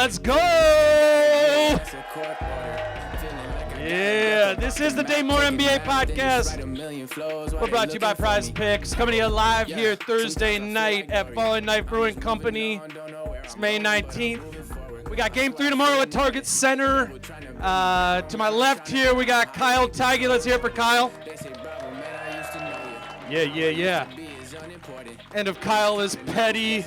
let's go! Yeah, this is the Dane Moore NBA podcast. We're brought to you by Prize Picks. Coming to you live here Thursday night at Falling Knife Brewing Company. It's May 19th. We got Game 3 tomorrow at Target Center. To my left here, we got Kyle Theige. Let's hear it for Kyle. Yeah. And if Kyle is petty,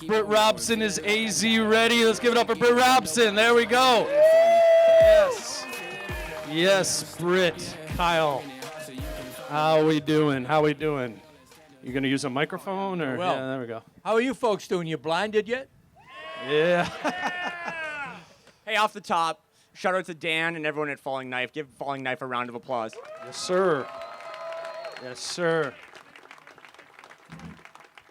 Britt Robson is AZ ready. Let's give it up for Britt Robson. There we go. Yes, Britt, Kyle. How we doing? You gonna use a microphone or? Well, yeah, there we go. How are you folks doing? You blinded yet? Yeah. Hey, off the top, shout out to Dan and everyone at Falling Knife. Give Falling Knife a round of applause. Yes, sir.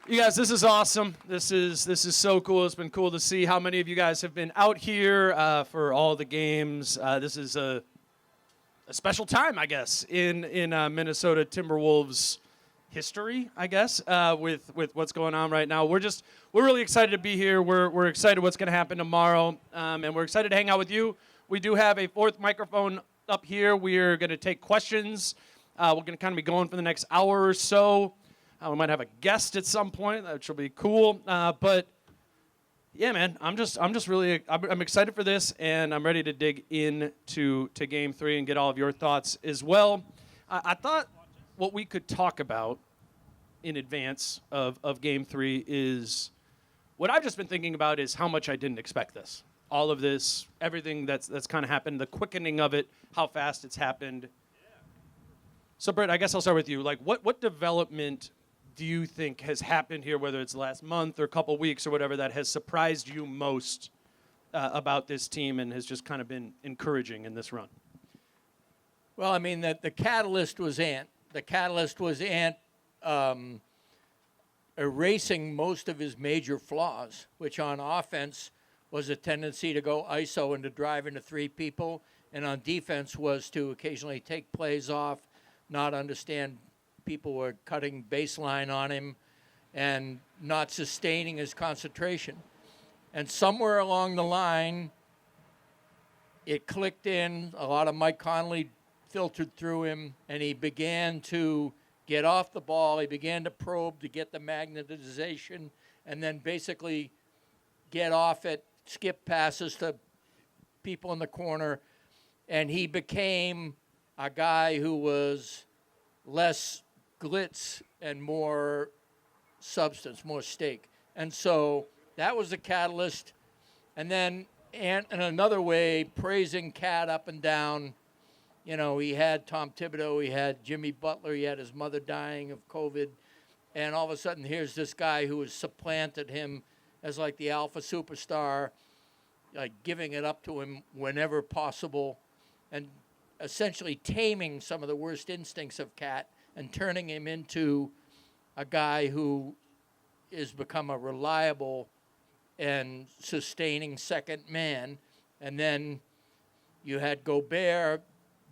You guys, this is awesome. This is so cool. It's been cool to see how many of you guys have been out here for all the games. This is a special time, I guess, in Minnesota Timberwolves history, I guess, with what's going on right now. We're really excited to be here. We're excited what's going to happen tomorrow, and we're excited to hang out with you. We do have a fourth microphone up here. We're going to take questions. We're going to kind of be going for the next hour or so. We might have a guest at some point, which will be cool. But yeah, man, I'm excited for this, and I'm ready to dig into Game 3 and get all of your thoughts as well. I thought what we could talk about in advance of Game 3 is what I've just been thinking about is how much I didn't expect this. All of this, everything that's kind of happened, the quickening of it, how fast it's happened. So, Britt, I guess I'll start with you. Like, what development do you think has happened here, whether it's the last month or couple weeks or whatever, that has surprised you most about this team and has just kind of been encouraging in this run? Well, I mean, the catalyst was Ant. The catalyst was Ant erasing most of his major flaws, which on offense was a tendency to go ISO and to drive into three people, and on defense was to occasionally take plays off, not understand people were cutting baseline on him and not sustaining his concentration. And somewhere along the line, it clicked in. A lot of Mike Conley filtered through him, and he began to get off the ball. He began to probe to get the magnetization and then basically get off it, skip passes to people in the corner. And he became a guy who was less glitz and more substance, more steak. And so that was the catalyst. And then in another way, praising Cat up and down. You know, he had Tom Thibodeau, he had Jimmy Butler, he had his mother dying of COVID. And all of a sudden, here's this guy who has supplanted him as like the alpha superstar, like giving it up to him whenever possible, and essentially taming some of the worst instincts of Cat and turning him into a guy who is become a reliable and sustaining second man. And then you had Gobert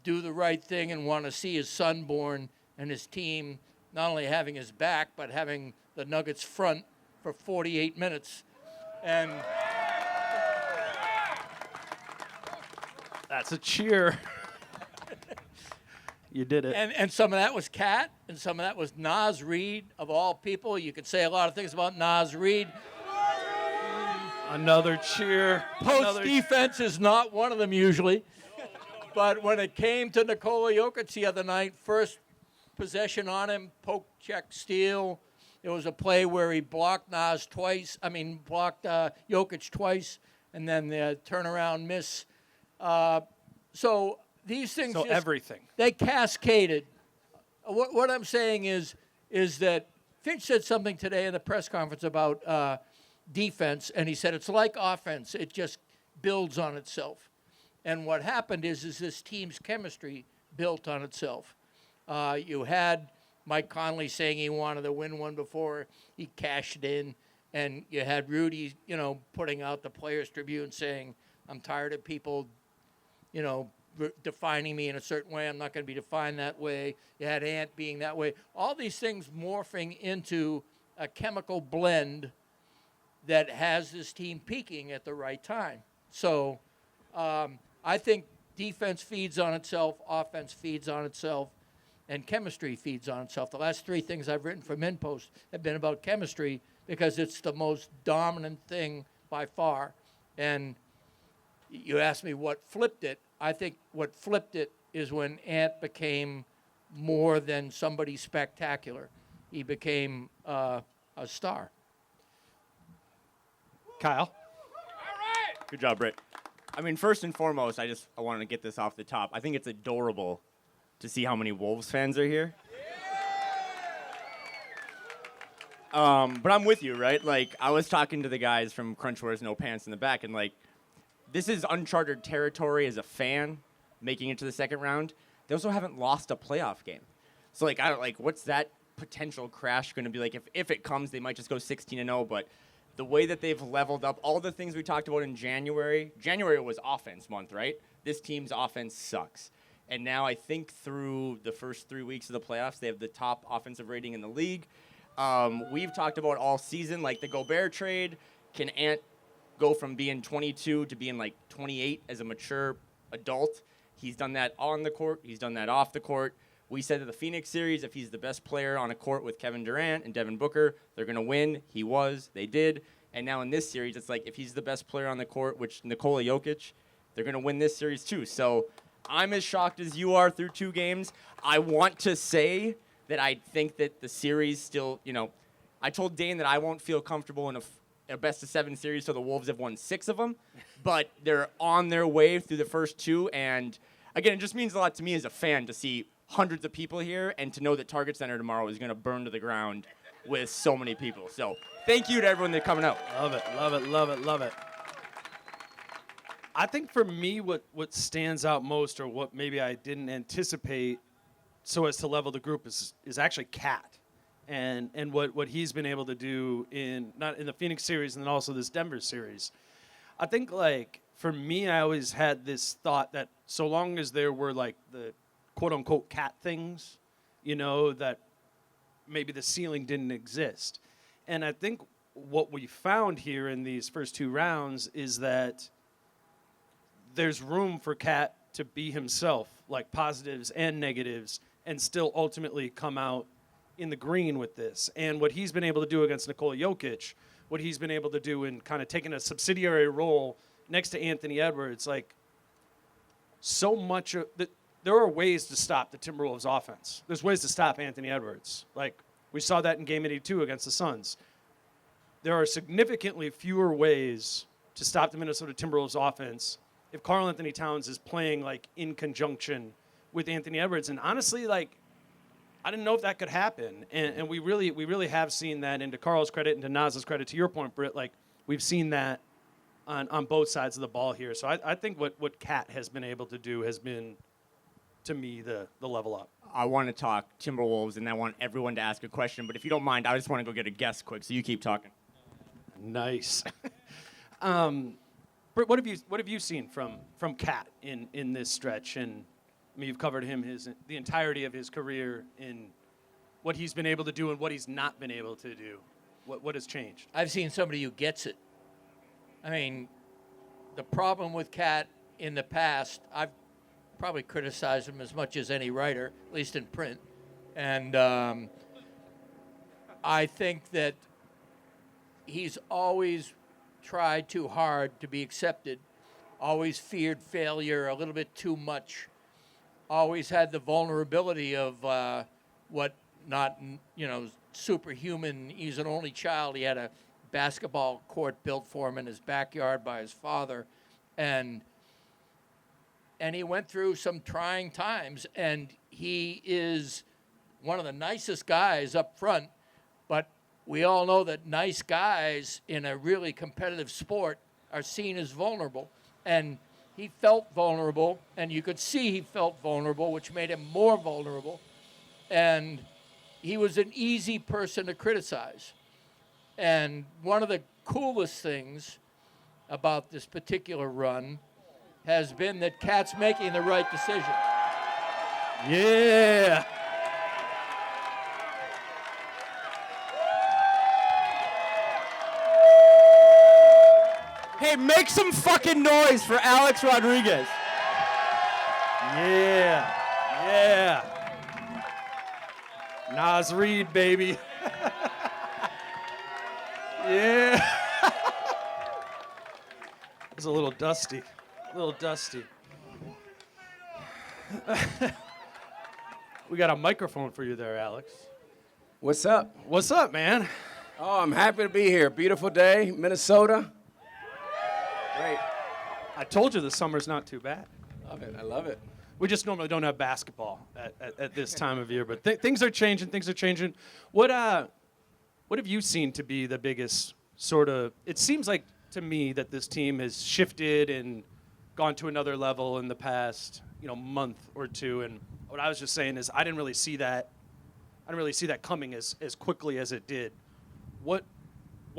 do the right thing and want to see his son born and his team not only having his back, but having the Nuggets front for 48 minutes. And that's a cheer. You did it. And some of that was Cat, and some of that was Naz Reid, of all people. You could say a lot of things about Naz Reid. Another cheer. Post defense is not one of them usually. But when it came to Nikola Jokic the other night, first possession on him, poke, check, steal. It was a play where he blocked blocked Jokic twice, and then the turnaround miss. So these things, so everything, they cascaded. What I'm saying is that Finch said something today in the press conference about defense, and he said it's like offense. It just builds on itself. And what happened is this team's chemistry built on itself. You had Mike Conley saying he wanted to win one before he cashed in, and you had Rudy, putting out the Players Tribune saying, I'm tired of people, defining me in a certain way. I'm not going to be defined that way. You had Ant being that way. All these things morphing into a chemical blend that has this team peaking at the right time. So I think defense feeds on itself, offense feeds on itself, and chemistry feeds on itself. The last 3 things I've written for MinPost have been about chemistry because it's the most dominant thing by far. And you asked me what flipped it. I think what flipped it is when Ant became more than somebody spectacular. He became a star. Kyle. Good job, Britt. I mean, first and foremost, I wanted to get this off the top. I think it's adorable to see how many Wolves fans are here. But I'm with you, right? Like, I was talking to the guys from Crunch Wears No Pants in the back, and, like, this is uncharted territory as a fan making it to the second round. They also haven't lost a playoff game. So, like, I don't, like, what's that potential crash going to be like? If it comes, they might just go 16-0, but the way that they've leveled up, all the things we talked about in January was offense month, right? This team's offense sucks. And now I think through the first 3 weeks of the playoffs, they have the top offensive rating in the league. We've talked about all season, like the Gobert trade. Can Ant go from being 22 to being like 28 as a mature adult? He's done that on the court. He's done that off the court. We said that the Phoenix series, if he's the best player on a court with Kevin Durant and Devin Booker, they're going to win. He was. They did. And now in this series, it's like if he's the best player on the court, which Nikola Jokic, they're going to win this series too. So I'm as shocked as you are through 2 games. I want to say that I think that the series still, I told Dane that I won't feel comfortable in a best-of-7 series, so the Wolves have won 6 of them. But they're on their way through the first 2. And, again, it just means a lot to me as a fan to see hundreds of people here and to know that Target Center tomorrow is going to burn to the ground with so many people. So thank you to everyone that's coming out. Love it, love it, love it, love it. I think for me, what stands out most, or what maybe I didn't anticipate so as to level the group, is actually Cat, and what he's been able to do not in the Phoenix series and then also this Denver series. I think, like, for me, I always had this thought that so long as there were, like, the quote-unquote Cat things, that maybe the ceiling didn't exist. And I think what we found here in these first 2 rounds is that there's room for Cat to be himself, like positives and negatives, and still ultimately come out in the green with this. And what he's been able to do against Nikola Jokic, what he's been able to do in kind of taking a subsidiary role next to Anthony Edwards, like, so much of there are ways to stop the Timberwolves offense. There's ways to stop Anthony Edwards. Like, we saw that in Game 82 against the Suns. There are significantly fewer ways to stop the Minnesota Timberwolves offense if Karl Anthony Towns is playing, like, in conjunction with Anthony Edwards. And honestly, like, I didn't know if that could happen. And we really have seen that, and to Karl's credit and to Naz's credit, to your point, Britt, like, we've seen that on both sides of the ball here. So I think what Cat has been able to do has been, to me, the level up. I want to talk Timberwolves, and I want everyone to ask a question. But if you don't mind, I just want to go get a guess quick, so you keep talking. Nice. Britt, what have you seen from Cat in this stretch? And I mean, you've covered him the entirety of his career in what he's been able to do and what he's not been able to do. What has changed? I've seen somebody who gets it. I mean, the problem with Cat in the past, I've probably criticized him as much as any writer, at least in print. And I think that he's always tried too hard to be accepted, always feared failure a little bit too much, always had the vulnerability of what not, superhuman. He's an only child. He had a basketball court built for him in his backyard by his father. And he went through some trying times, and he is one of the nicest guys up front, but we all know that nice guys in a really competitive sport are seen as vulnerable. And he felt vulnerable, and you could see he felt vulnerable, which made him more vulnerable. And he was an easy person to criticize. And one of the coolest things about this particular run has been that Cat's making the right decision. Yeah. Hey, make some fucking noise for Alex Rodriguez. Yeah. Yeah. Nas Reed, baby. Yeah. It's a little dusty. A little dusty. We got a microphone for you there, Alex. What's up? What's up, man? Oh, I'm happy to be here. Beautiful day, Minnesota. Great. I told you the summer's not too bad. Love it. I love it. We just normally don't have basketball at this time of year, but things are changing. Things are changing. What have you seen to be the biggest sort of? It seems like to me that this team has shifted and gone to another level in the past, month or two. And what I was just saying is I didn't really see that. I didn't really see that coming as quickly as it did. What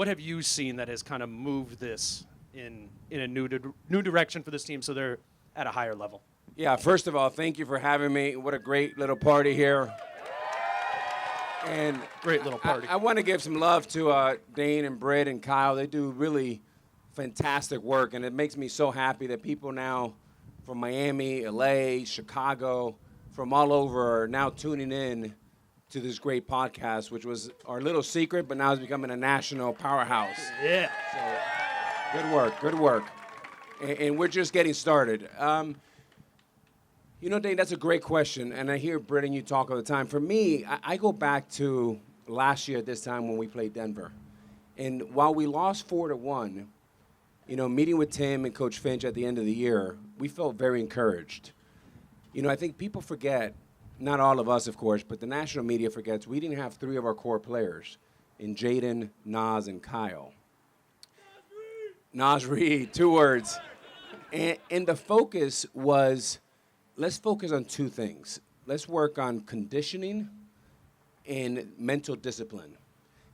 have you seen that has kind of moved this in a new direction for this team so they're at a higher level? Yeah, first of all, thank you for having me. What a great little party here. And Great little party. I want to give some love to Dane and Britt and Kyle. They do really fantastic work, and it makes me so happy that people now from Miami, LA, Chicago, from all over are now tuning in to this great podcast, which was our little secret, but now is becoming a national powerhouse. Yeah. So, good work. And we're just getting started. Dane, that's a great question, and I hear Britt and you talk all the time. For me, I go back to last year at this time when we played Denver. And while we lost 4-1, meeting with Tim and Coach Finch at the end of the year, we felt very encouraged. I think people forget, not all of us, of course, but the national media forgets we didn't have three of our core players in Jaden, Nas, and Kyle. Nas Reed, 2 words. And the focus was, let's focus on 2 things. Let's work on conditioning and mental discipline.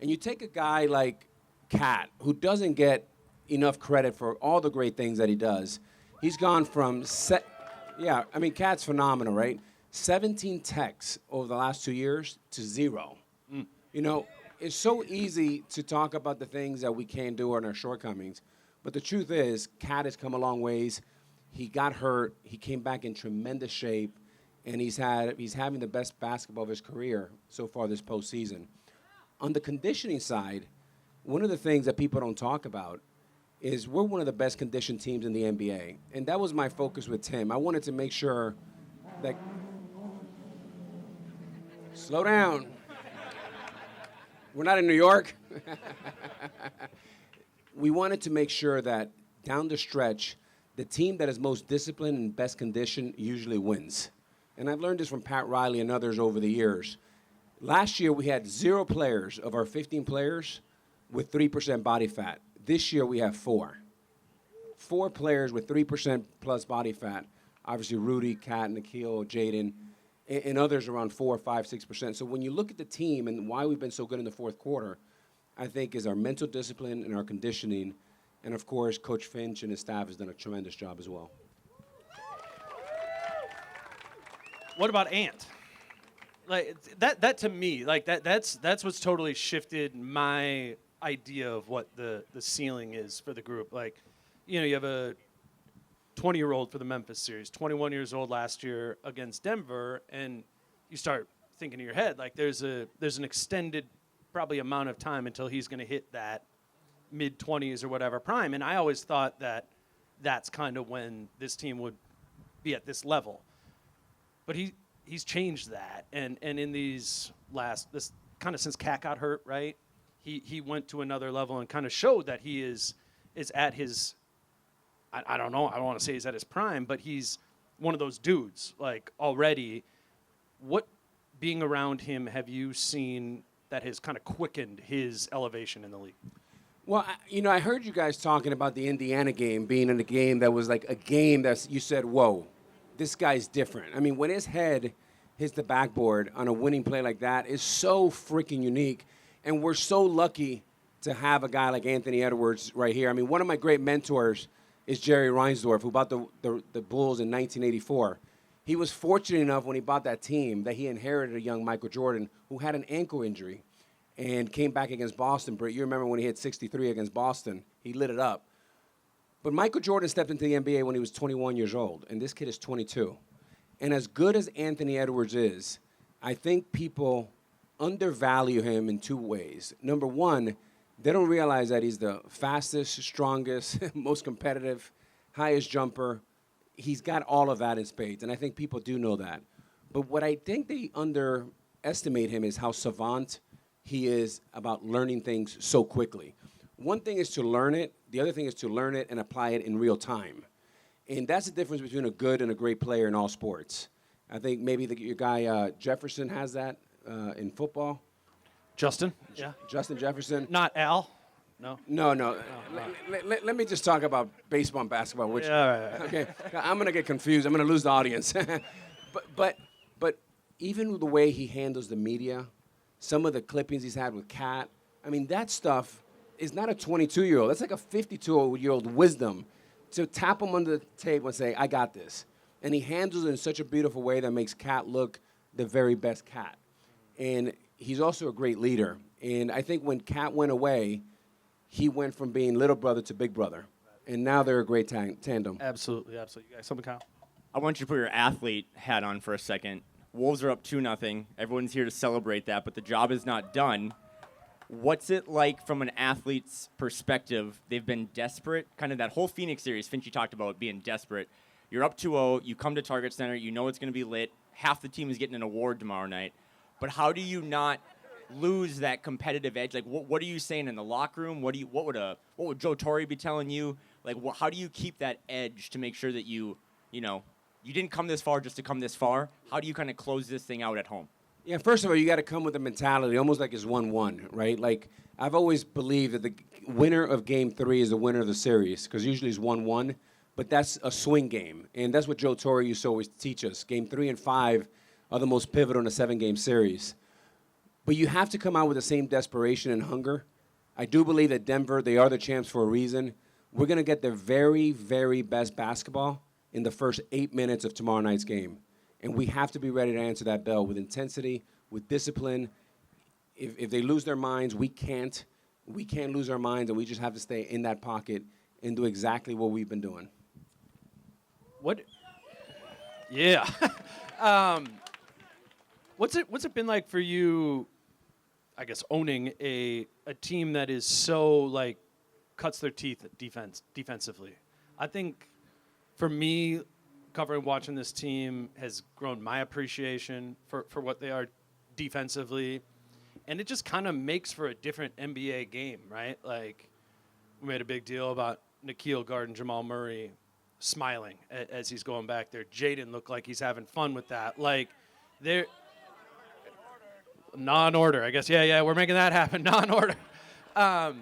And you take a guy like Cat, who doesn't get enough credit for all the great things that he does. He's gone from, Cat's phenomenal, right? 17 techs over the last 2 years to 0. It's so easy to talk about the things that we can't do and our shortcomings, but the truth is, Cat has come a long ways. He got hurt. He came back in tremendous shape, and he's having the best basketball of his career so far this postseason. On the conditioning side, one of the things that people don't talk about is we're one of the best conditioned teams in the NBA, and that was my focus with Tim. I wanted to make sure that slow down. We're not in New York. We wanted to make sure that down the stretch, the team that is most disciplined and best conditioned usually wins. And I've learned this from Pat Riley and others over the years. Last year, we had 0 players of our 15 players with 3% body fat. This year, we have 4. 4 players with 3% plus body fat. Obviously, Rudy, Kat, Nikhil, Jaden, and others around 4, 5, 6%. So when you look at the team and why we've been so good in the fourth quarter, I think is our mental discipline and our conditioning. And, of course, Coach Finch and his staff has done a tremendous job as well. What about Ant? Like that to me, that's what's totally shifted my idea of what the ceiling is for the group. Like, you have a 20-year-old for the Memphis series, 21 years old last year against Denver, and you start thinking in your head, like there's an extended probably amount of time until he's going to hit that mid-20s or whatever prime. And I always thought that that's kind of when this team would be at this level. But he's changed that. And in this kind of since Cat got hurt, right, he went to another level and kind of showed that he is at his, I don't know, I don't want to say he's at his prime, but he's one of those dudes, like, already. What, being around him, have you seen that has kind of quickened his elevation in the league? Well, I heard you guys talking about the Indiana game being in a game that was like a game that you said, whoa, this guy's different. I mean, when his head hits the backboard on a winning play like that is so freaking unique, and we're so lucky to have a guy like Anthony Edwards right here. I mean, one of my great mentors is Jerry Reinsdorf, who bought the Bulls in 1984. He was fortunate enough when he bought that team that he inherited a young Michael Jordan who had an ankle injury and came back against Boston. Britt, you remember when he hit 63 against Boston? He lit it up. But Michael Jordan stepped into the NBA when he was 21 years old, and this kid is 22. And as good as Anthony Edwards is, I think people undervalue him in two ways. Number one, they don't realize that he's the fastest, strongest, most competitive, highest jumper. He's got all of that in spades, and I think people do know that. But what I think they underestimate him is how savant he is about learning things so quickly. One thing is to learn it. The other thing is to learn it and apply it in real time. And that's the difference between a good and a great player in all sports. I think maybe your guy Jefferson has that in football. Justin? Yeah. Justin Jefferson. Not Al? No. No. Let me just talk about baseball and basketball. Which, Yeah, right. Okay, I'm gonna get confused. I'm gonna lose the audience. but even the way he handles the media, some of the clippings he's had with Kat, I mean, that stuff is not a 22-year-old. That's like a 52-year-old wisdom to tap him under the table and say, I got this. And he handles it in such a beautiful way that makes Kat look the very best Kat. And he's also a great leader. And I think when Kat went away, he went from being little brother to big brother. And now they're a great tandem. Absolutely. You guys, something, Kyle? I want you to put your athlete hat on for a second. Wolves are up 2-0. Everyone's here to celebrate that, but the job is not done. What's it like from an athlete's perspective? They've been desperate. Kind of that whole Phoenix series, Finchie talked about being desperate. You're up 2-0. You come to Target Center. You know it's going to be lit. Half the team is getting an award tomorrow night. But how do you not lose that competitive edge? Like, what are you saying in the locker room? What would Joe Torre be telling you? Like, how do you keep that edge to make sure that you didn't come this far just to come this far? How do you kind of close this thing out at home? Yeah, first of all, you got to come with a mentality, almost like it's 1-1, right? Like, I've always believed that the winner of Game 3 is the winner of the series, because usually it's 1-1, but that's a swing game. And that's what Joe Torre used to always teach us. Game 3 and 5 are the most pivotal in a 7-game series. But you have to come out with the same desperation and hunger. I do believe that Denver, they are the champs for a reason. We're going to get their very, very best basketball in the first 8 minutes of tomorrow night's game. And we have to be ready to answer that bell with intensity, with discipline. If they lose their minds, we can't lose our minds, and we just have to stay in that pocket and do exactly what we've been doing. What? Yeah. What's it been like for you, I guess, owning a team that is so, like, cuts their teeth at defensively? I think, for me, watching this team has grown my appreciation for what they are defensively. And it just kind of makes for a different NBA game, right? Like, we made a big deal about Nikhil guarding Jamal Murray smiling as he's going back there. Jaden looked like he's having fun with that. Like, they're non-order, I guess. Yeah, we're making that happen. Non-order. I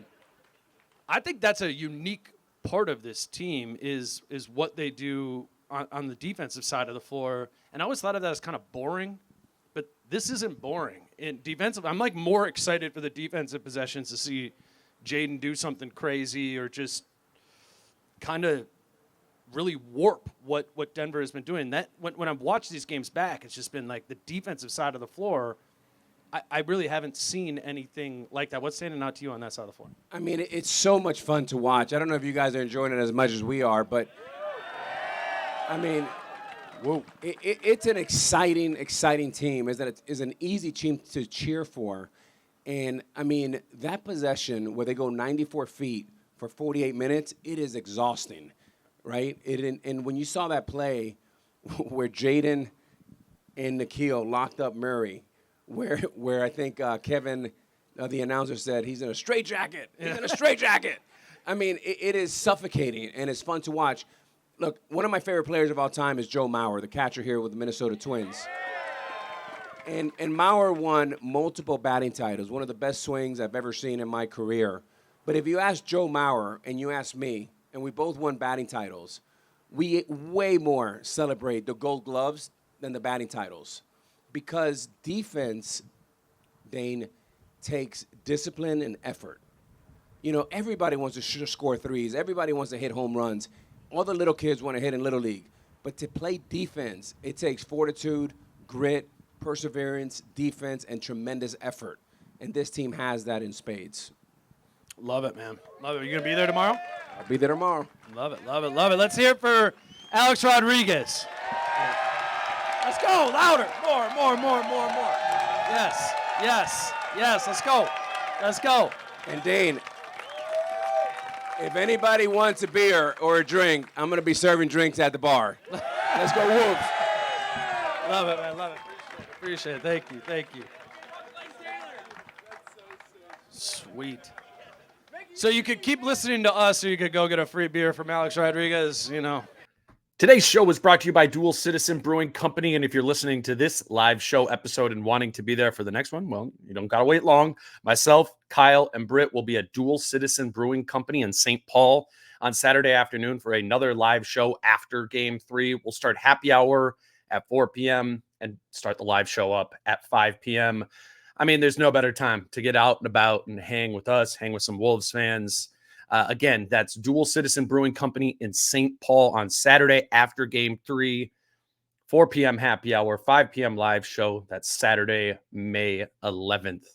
think that's a unique part of this team is what they do on the defensive side of the floor. And I always thought of that as kind of boring, but this isn't boring. In defensive, I'm like more excited for the defensive possessions to see Jaden do something crazy or just kind of really warp what Denver has been doing. That when I've watched these games back, it's just been like the defensive side of the floor. I really haven't seen anything like that. What's standing out to you on that side of the floor? I mean, it's so much fun to watch. I don't know if you guys are enjoying it as much as we are, but I mean, it's an exciting team. It's an easy team to cheer for. And, I mean, that possession where they go 94 feet for 48 minutes, it is exhausting, right? And when you saw that play where Jaden and Nikhil locked up Murray, where I think Kevin, the announcer, said he's in a straitjacket. He's in a straitjacket. I mean, it is suffocating, and it's fun to watch. Look, one of my favorite players of all time is Joe Mauer, the catcher here with the Minnesota Twins. And Mauer won multiple batting titles, one of the best swings I've ever seen in my career. But if you ask Joe Mauer and you ask me, and we both won batting titles, we way more celebrate the Gold Gloves than the batting titles. Because defense, Dane, takes discipline and effort. You know, everybody wants to score threes. Everybody wants to hit home runs. All the little kids want to hit in Little League. But to play defense, it takes fortitude, grit, perseverance, defense, and tremendous effort. And this team has that in spades. Love it, man. Love it. You gonna be there tomorrow? I'll be there tomorrow. Love it, love it, love it. Let's hear it for Alex Rodriguez. Let's go, louder, more. Yes, yes, yes. Let's go, let's go. And Dane, if anybody wants a beer or a drink, I'm going to be serving drinks at the bar. Let's go, Wolves. Love it, man. Love it. Appreciate it. Thank you. Thank you. Sweet. So you could keep listening to us, or you could go get a free beer from Alex Rodriguez. You know. Today's show was brought to you by Dual Citizen Brewing Company. And if you're listening to this live show episode and wanting to be there for the next one, well, you don't got to wait long. Myself, Kyle, and Britt will be at Dual Citizen Brewing Company in St. Paul on Saturday afternoon for another live show after Game 3. We'll start happy hour at 4 p.m. and start the live show up at 5 p.m. I mean, there's no better time to get out and about and hang with us, hang with some Wolves fans. Again, that's Dual Citizen Brewing Company in St. Paul on Saturday after Game 3, 4 p.m. happy hour, 5 p.m. live show. That's Saturday, May 11th.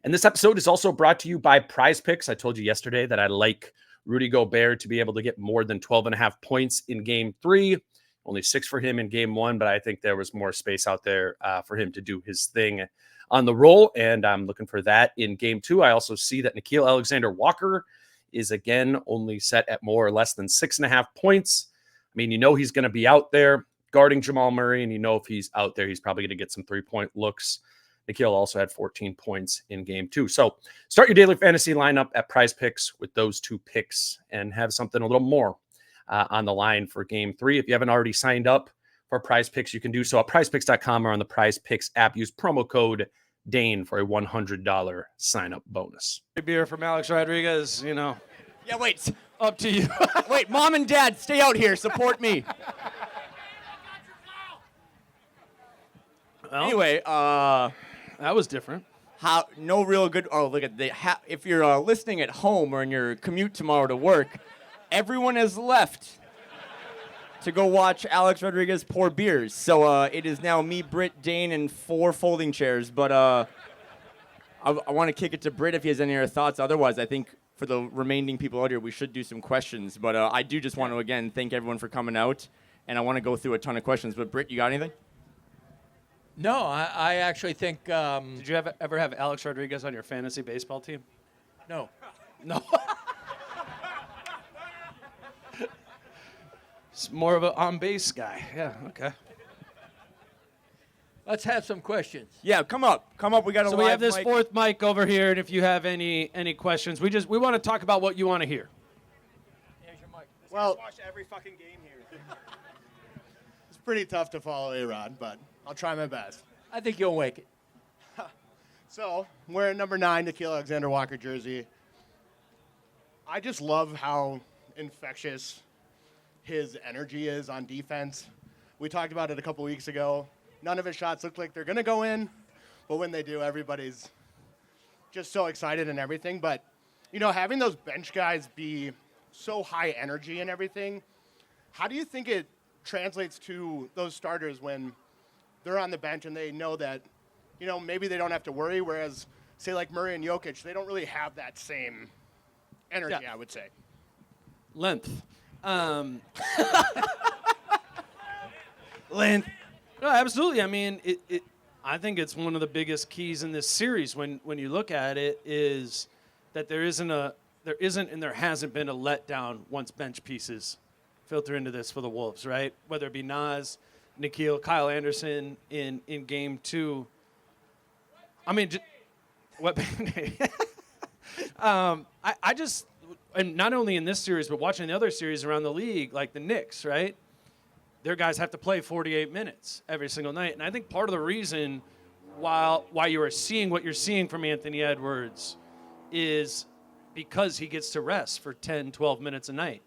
And this episode is also brought to you by Prize Picks. I told you yesterday that I like Rudy Gobert to be able to get more than 12.5 points in Game 3. Only 6 for him in Game 1, but I think there was more space out there for him to do his thing on the roll, and I'm looking for that in Game 2. I also see that Nickeil Alexander-Walker is again only set at more or less than 6.5 points. I mean, you know he's going to be out there guarding Jamal Murray, and you know if he's out there, he's probably going to get some 3-point looks. Nickeil also had 14 points in Game 2. So start your daily fantasy lineup at Prize Picks with those 2 picks and have something a little more on the line for Game 3. If you haven't already signed up for Prize Picks, you can do so at prizepicks.com or on the Prize Picks app. Use promo code Dane for a $100 sign-up bonus. Beer from Alex Rodriguez, you know. Yeah, wait. Up to you. Wait, Mom and Dad, stay out here. Support me. Well, Anyway, that was different. no real good. Oh, look at if you're listening at home or in your commute tomorrow to work, everyone has left to go watch Alex Rodriguez pour beers. So it is now me, Britt, Dane, and 4 folding chairs. But I want to kick it to Britt if he has any other thoughts. Otherwise, I think for the remaining people out here, we should do some questions. But I do just want to, again, thank everyone for coming out. And I want to go through a ton of questions. But Britt, you got anything? No, I actually think Did you ever have Alex Rodriguez on your fantasy baseball team? no. No. It's more of an on-base guy. Yeah, okay. Let's have some questions. Yeah, come up. Come up. We got a So live we have this mic. 4th mic over here, and if you have any questions, we want to talk about what you want to hear. Here's your mic. Well, watch every fucking game here. It's pretty tough to follow A-Rod, but I'll try my best. I think you'll make it. So, I'm wearing number 9 Nickeil Alexander-Walker jersey. I just love how infectious his energy is on defense. We talked about it a couple weeks ago. None of his shots look like they're going to go in, but when they do, everybody's just so excited and everything. But, you know, having those bench guys be so high energy and everything, how do you think it translates to those starters when they're on the bench and they know that, you know, maybe they don't have to worry, whereas, say, like Murray and Jokic, they don't really have that same energy, Yeah. I would say. Length. Length. No, absolutely. I mean, I think it's one of the biggest keys in this series when you look at it is that there isn't and there hasn't been a letdown once bench pieces filter into this for the Wolves, right? Whether it be Nas, Nickeil, Kyle Anderson in Game 2. I mean, what? I just, and not only in this series, but watching the other series around the league, like the Knicks, right? Their guys have to play 48 minutes every single night. And I think part of the reason why you are seeing what you're seeing from Anthony Edwards is because he gets to rest for 10, 12 minutes a night.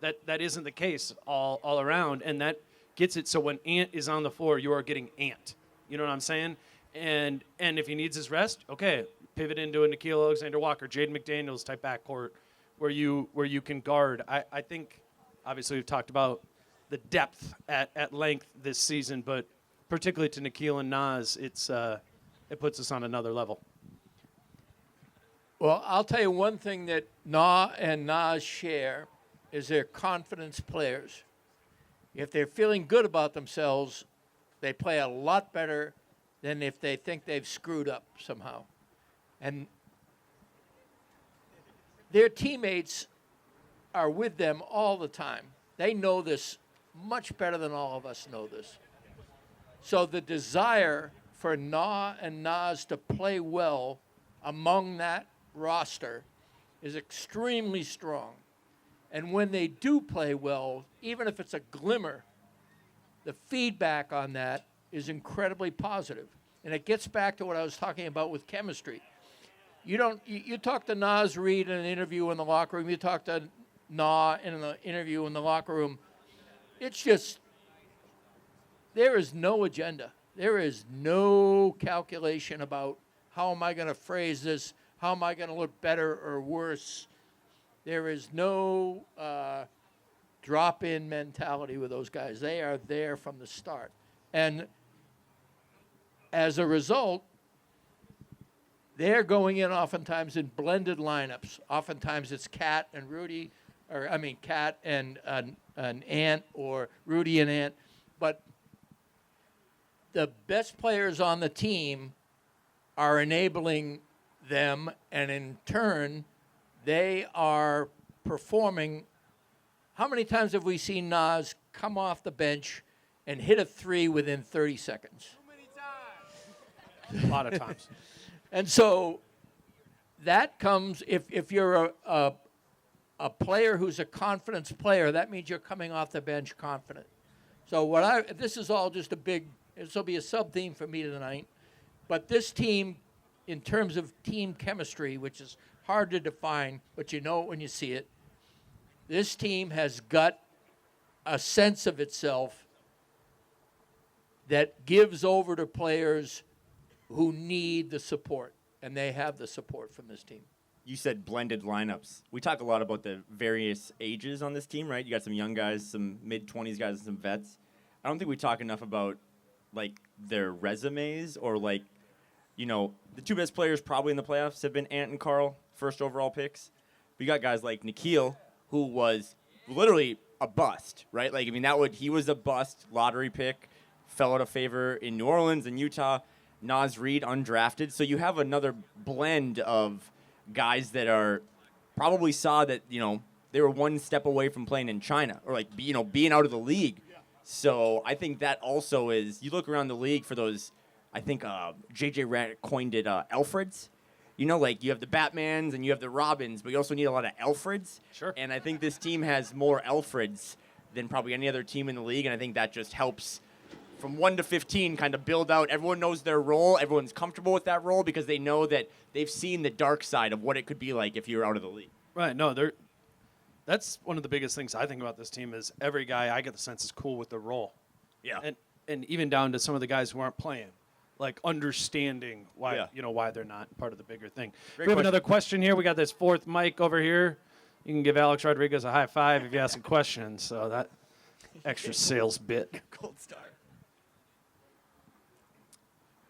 That isn't the case all around. And that gets it so when Ant is on the floor, you are getting Ant. You know what I'm saying? And if he needs his rest, okay, pivot into a Nickeil Alexander-Walker, Jaden McDaniels type backcourt where you can guard. I think, obviously, we've talked about the depth at length this season, but particularly to Nickeil and Nas, it puts us on another level. Well, I'll tell you one thing that Na and Nas share is they're confidence players. If they're feeling good about themselves, they play a lot better than if they think they've screwed up somehow. And their teammates are with them all the time. They know this much better than all of us know this. So the desire for Na and Nas to play well among that roster is extremely strong. And when they do play well, even if it's a glimmer, the feedback on that is incredibly positive. And it gets back to what I was talking about with chemistry. You talk to Nas Reed in an interview in the locker room, you talk to Na in an interview in the locker room, it's just, there is no agenda. There is no calculation about how am I going to phrase this, how am I going to look better or worse. There is no drop-in mentality with those guys. They are there from the start. And as a result, they're going in oftentimes in blended lineups. Oftentimes it's Cat and Rudy, Cat and an Ant, or Rudy and Ant. But the best players on the team are enabling them, and in turn, they are performing. How many times have we seen Nas come off the bench and hit a three within 30 seconds? A lot of times. And so that comes, if you're a player who's a confidence player, that means you're coming off the bench confident. So this is all just this will be a sub-theme for me tonight, but this team, in terms of team chemistry, which is hard to define, but you know it when you see it, this team has got a sense of itself that gives over to players who need the support, and they have the support from this team. You said blended lineups. We talk a lot about the various ages on this team, right? You got some young guys, some mid-20s guys, and some vets. I don't think we talk enough about, like, their resumes or, like, you know, the two best players probably in the playoffs have been Ant and Carl, first overall picks. But you got guys like Nikhil, who was literally a bust, right? Like, I mean, he was a bust lottery pick, fell out of favor in New Orleans and Utah. Nas Reed, undrafted. So you have another blend of guys that are probably saw that, you know, they were one step away from playing in China or, like, you know, being out of the league. Yeah. So I think that also is, you look around the league for those, I think J.J. Redick coined it Alfreds. You know, like, you have the Batmans and you have the Robins, but you also need a lot of Alfreds. Sure. And I think this team has more Alfreds than probably any other team in the league, and I think that just helps from 1 to 15 kind of build out. Everyone knows their role. Everyone's comfortable with that role because they know that they've seen the dark side of what it could be like if you're out of the league. Right. No, that's one of the biggest things I think about this team is every guy, I get the sense, is cool with the role. Yeah. And even down to some of the guys who aren't playing, like understanding why why they're not part of the bigger thing. We have another question here. We got this fourth mic over here. You can give Alex Rodriguez a high five if you ask a question. So that extra sales bit. Gold star.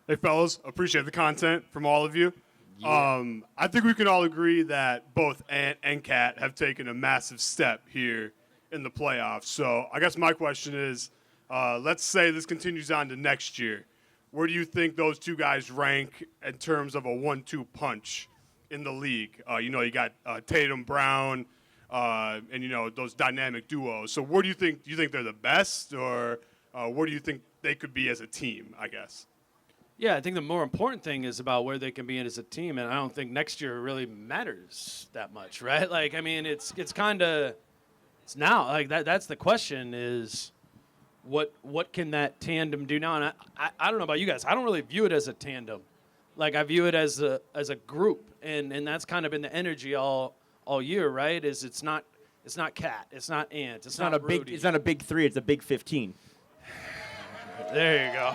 Hey, fellas, appreciate the content from all of you. Yeah. I think we can all agree that both Ant and Cat have taken a massive step here in the playoffs. So I guess my question is, let's say this continues on to next year. Where do you think those two guys rank in terms of a 1-2 punch in the league? You know, you got Tatum, Brown, and, you know, those dynamic duos. So where do you think they're the best, or where do you think they could be as a team, I guess? Yeah, I think the more important thing is about where they can be in as a team, and I don't think next year really matters that much, right? Like, I mean, it's kind of it's now like that. That's the question: is what can that tandem do now? And I don't know about you guys. I don't really view it as a tandem. Like, I view it as a group, and that's kind of been the energy all year, right? Is it's not Cat, it's not Ant, it's not a Rudy. big. It's not a big 3. It's a big 15. There you go.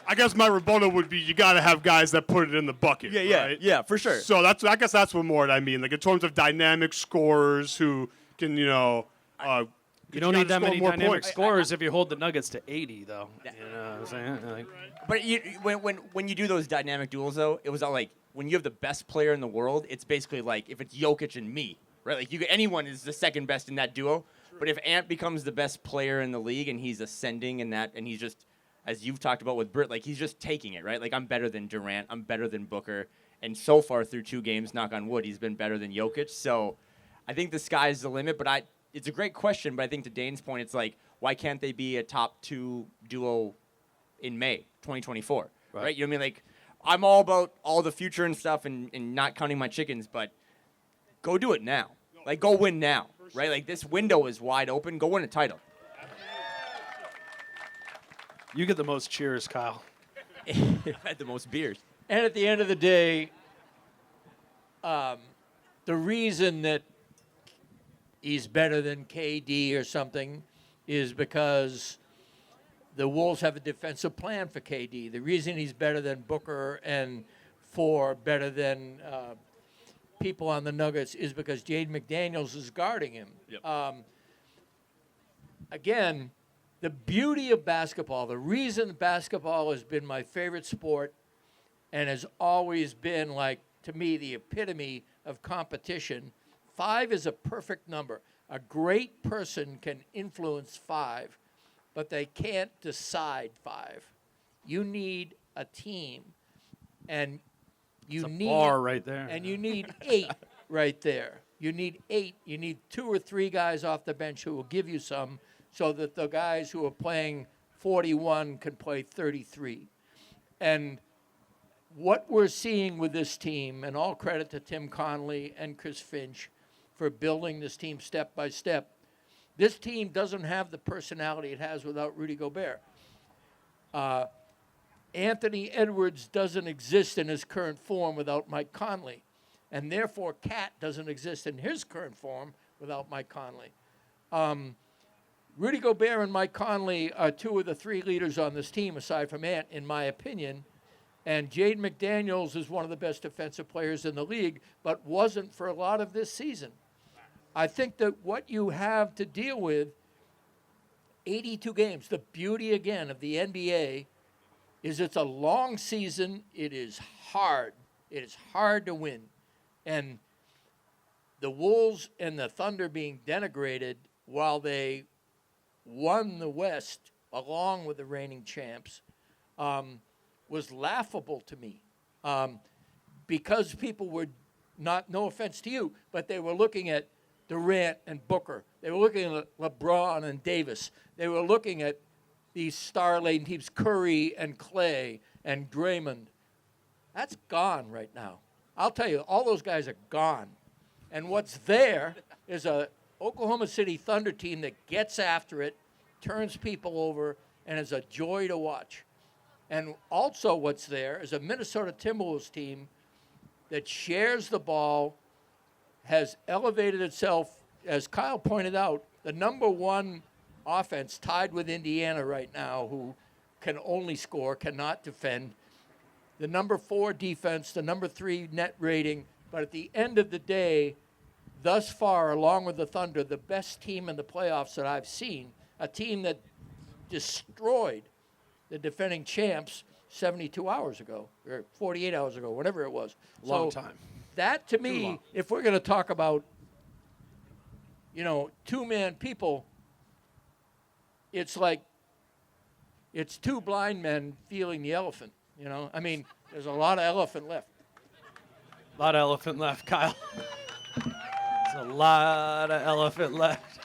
I guess my rebuttal would be you got to have guys that put it in the bucket. Right? Yeah, for sure. So I guess that's what more I mean. Like, in terms of dynamic scorers who can, you know, you don't need that many dynamic points. scorers if you hold the Nuggets to 80, though. You know what I'm saying? Like, But when you do those dynamic duels, though, it was all like when you have the best player in the world, it's basically like if it's Jokic and me, right? Like anyone is the second best in that duo. But if Ant becomes the best player in the league and he's ascending in that, and he's just, as you've talked about with Britt, like he's just taking it, right? Like I'm better than Durant, I'm better than Booker, and so far through 2 games, knock on wood, he's been better than Jokic. So I think the sky's the limit. But it's a great question. But I think to Dane's point, it's like, why can't they be a top 2 duo in May 2024? Right? You know what I mean? Like I'm all about all the future and stuff, and not counting my chickens, but go do it now. Like go win now. Right? Like this window is wide open. Go win a title. You get the most cheers, Kyle. Had the most beers. And at the end of the day, the reason that he's better than KD or something is because the Wolves have a defensive plan for KD. The reason he's better than Booker and better than people on the Nuggets is because Jaden McDaniels is guarding him. Yep. Again, the beauty of basketball, the reason basketball has been my favorite sport and has always been, like, to me, the epitome of competition, 5 is a perfect number. A great person can influence 5, but they can't decide 5. You need a team, and you need bar right there. and you need 8 right there. You need 8. You need 2 or 3 guys off the bench who will give you some, so that the guys who are playing 41 can play 33. And what we're seeing with this team, and all credit to Tim Connolly and Chris Finch for building this team step by step, this team doesn't have the personality it has without Rudy Gobert. Anthony Edwards doesn't exist in his current form without Mike Conley, and therefore Cat doesn't exist in his current form without Mike Conley. Rudy Gobert and Mike Conley are 2 of the 3 leaders on this team, aside from Ant, in my opinion. And Jaden McDaniels is one of the best defensive players in the league, but wasn't for a lot of this season. I think that what you have to deal with, 82 games, the beauty, again, of the NBA is it's a long season. It is hard. It is hard to win. And the Wolves and the Thunder being denigrated while they won the West along with the reigning champs was laughable to me because people were no offense to you, but they were looking at Durant and Booker. They were looking at LeBron and Davis. They were looking at these star-laden teams, Curry and Clay and Draymond. That's gone right now. I'll tell you, all those guys are gone. And what's there is a Oklahoma City Thunder team that gets after it, turns people over, and is a joy to watch. And also what's there is a Minnesota Timberwolves team that shares the ball, has elevated itself, as Kyle pointed out, the number 1 offense tied with Indiana right now, who can only score, cannot defend. The number 4 defense, the number 3 net rating. But at the end of the day, thus far, along with the Thunder, the best team in the playoffs that I've seen, a team that destroyed the defending champs 72 hours ago, or 48 hours ago, whatever it was. Long time. That, to me, if we're going to talk about, 2-man people, it's like it's 2 blind men feeling the elephant, I mean, there's a lot of elephant left. A lot of elephant left, Kyle. There's a lot of elephant left.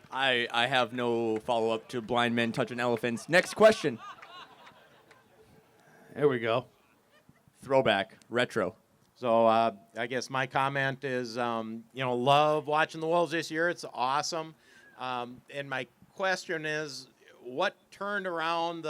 I have no follow-up to blind men touching elephants. Next question. There we go. Throwback. Retro. So I guess my comment is, love watching the Wolves this year. It's awesome. And my question is, what turned around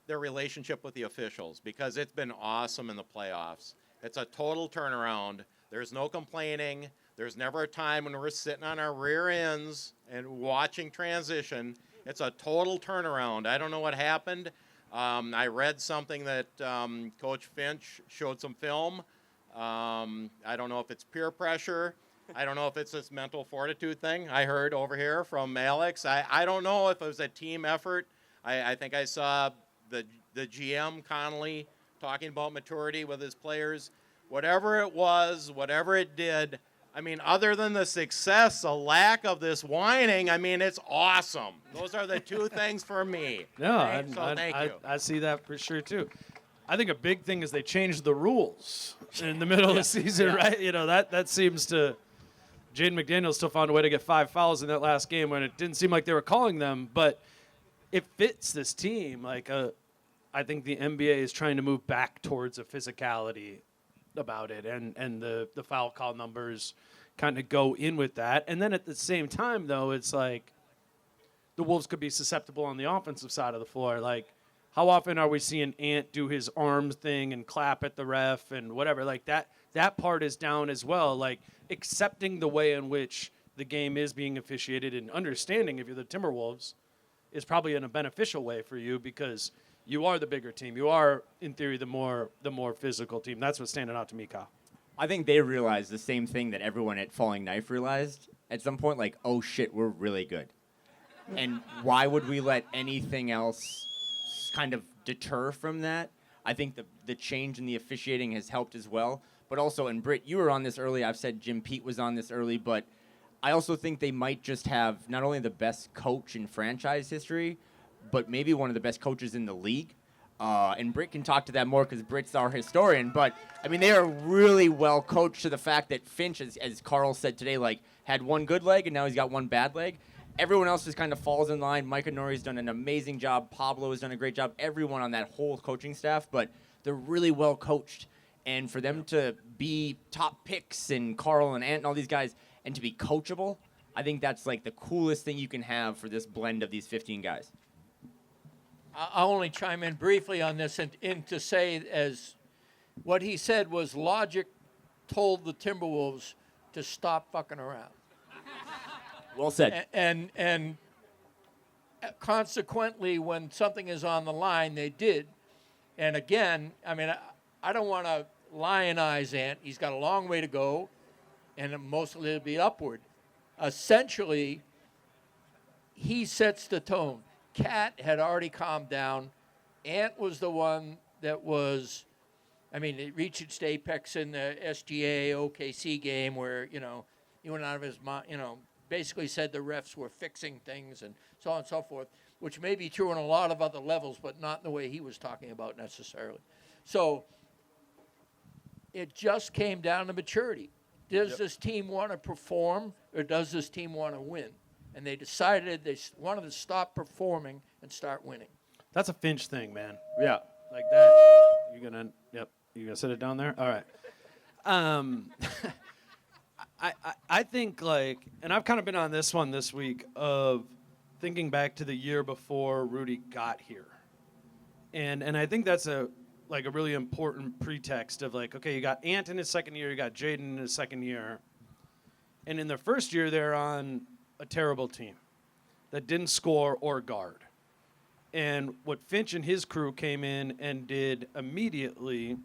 their relationship with the officials? Because it's been awesome in the playoffs. It's a total turnaround. There's no complaining. There's never a time when we're sitting on our rear ends and watching transition. It's a total turnaround. I don't know what happened. I read something that Coach Finch showed some film. I don't know if it's peer pressure. I don't know if it's this mental fortitude thing I heard over here from Alex. I don't know if it was a team effort. I think I saw the GM, Connolly, talking about maturity with his players. Whatever it was, whatever it did, I mean, other than the success, a lack of this whining, I mean, it's awesome. Those are the two things for me. No, Okay? So thank you. I see that for sure too. I think a big thing is they changed the rules in the middle of the season, right? You know, that seems to. Jaden McDaniels still found a way to get 5 fouls in that last game when it didn't seem like they were calling them, but it fits this team. Like, I think the NBA is trying to move back towards a physicality about it, and the foul call numbers kind of go in with that. And then at the same time, though, it's like the Wolves could be susceptible on the offensive side of the floor. Like, how often are we seeing Ant do his arms thing and clap at the ref and whatever? Like, that part is down as well. Like, accepting the way in which the game is being officiated and understanding if you're the Timberwolves is probably in a beneficial way for you because you are the bigger team. You are, in theory, the more physical team. That's what's standing out to me, Kyle. I think they realized the same thing that everyone at Falling Knife realized at some point, like, oh shit, we're really good. And why would we let anything else kind of deter from that? I think the change in the officiating has helped as well. But also, and Britt, you were on this early. I've said Jim Pete was on this early, but I also think they might just have not only the best coach in franchise history, but maybe one of the best coaches in the league. And Britt can talk to that more because Britt's our historian. But, I mean, they are really well coached to the fact that Finch, as Carl said today, like, had one good leg and now he's got one bad leg. Everyone else just kind of falls in line. Mike Honori's done an amazing job. Pablo has done a great job. Everyone on that whole coaching staff. But they're really well coached. And for them to be top picks and Carl and Ant and all these guys and to be coachable, I think that's like the coolest thing you can have for this blend of these 15 guys. I'll only chime in briefly on this and to say as what he said was logic told the Timberwolves to stop fucking around. Well said. And consequently, when something is on the line, they did. And again, I mean, I don't want to lionize Ant. He's got a long way to go, and mostly it'll be upward. Essentially, he sets the tone. Cat had already calmed down. Ant was the one that was, I mean, it reached its apex in the SGA OKC game where, you know, he went out of his mind, you know, basically said the refs were fixing things and so on and so forth, which may be true on a lot of other levels, but not in the way he was talking about necessarily. So it just came down to maturity. Does this team want to perform or does this team want to win? And they decided they wanted to stop performing and start winning. That's a Finch thing, man. Yeah. Like that. You're gonna sit it down there? All right. I think, like, and I've kind of been on this one this week of thinking back to the year before Rudy got here. And I think that's a really important pretext of, like, okay, you got Ant in his second year, you got Jaden in his second year. And in their first year, they're on a terrible team that didn't score or guard. And what Finch and his crew came in and did immediately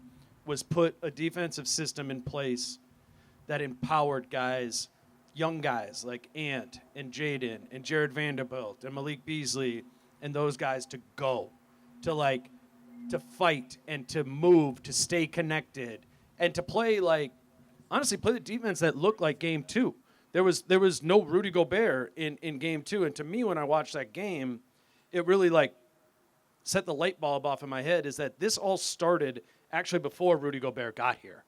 was put a defensive system in place that empowered guys, young guys like Ant and Jaden and Jared Vanderbilt and Malik Beasley and those guys to go, to fight and to move, to stay connected, and to play, like, honestly, play the defense that looked like game two. There was no Rudy Gobert in game two. And to me, when I watched that game, it really, like, set the light bulb off in my head is that this all started actually before Rudy Gobert got here.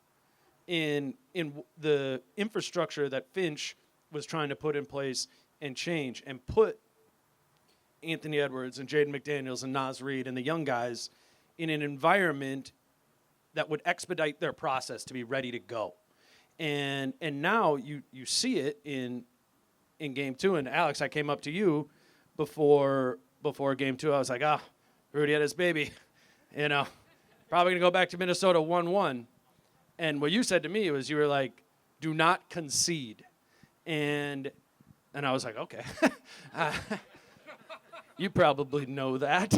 In the infrastructure that Finch was trying to put in place and change and put Anthony Edwards and Jaden McDaniels and Naz Reid and the young guys in an environment that would expedite their process to be ready to go. And now you see it in game two. And Alex, I came up to you before game two. I was like, Rudy had his baby, you know, probably gonna go back to Minnesota 1-1. And what you said to me was, you were like, do not concede. And I was like, okay. You probably know that.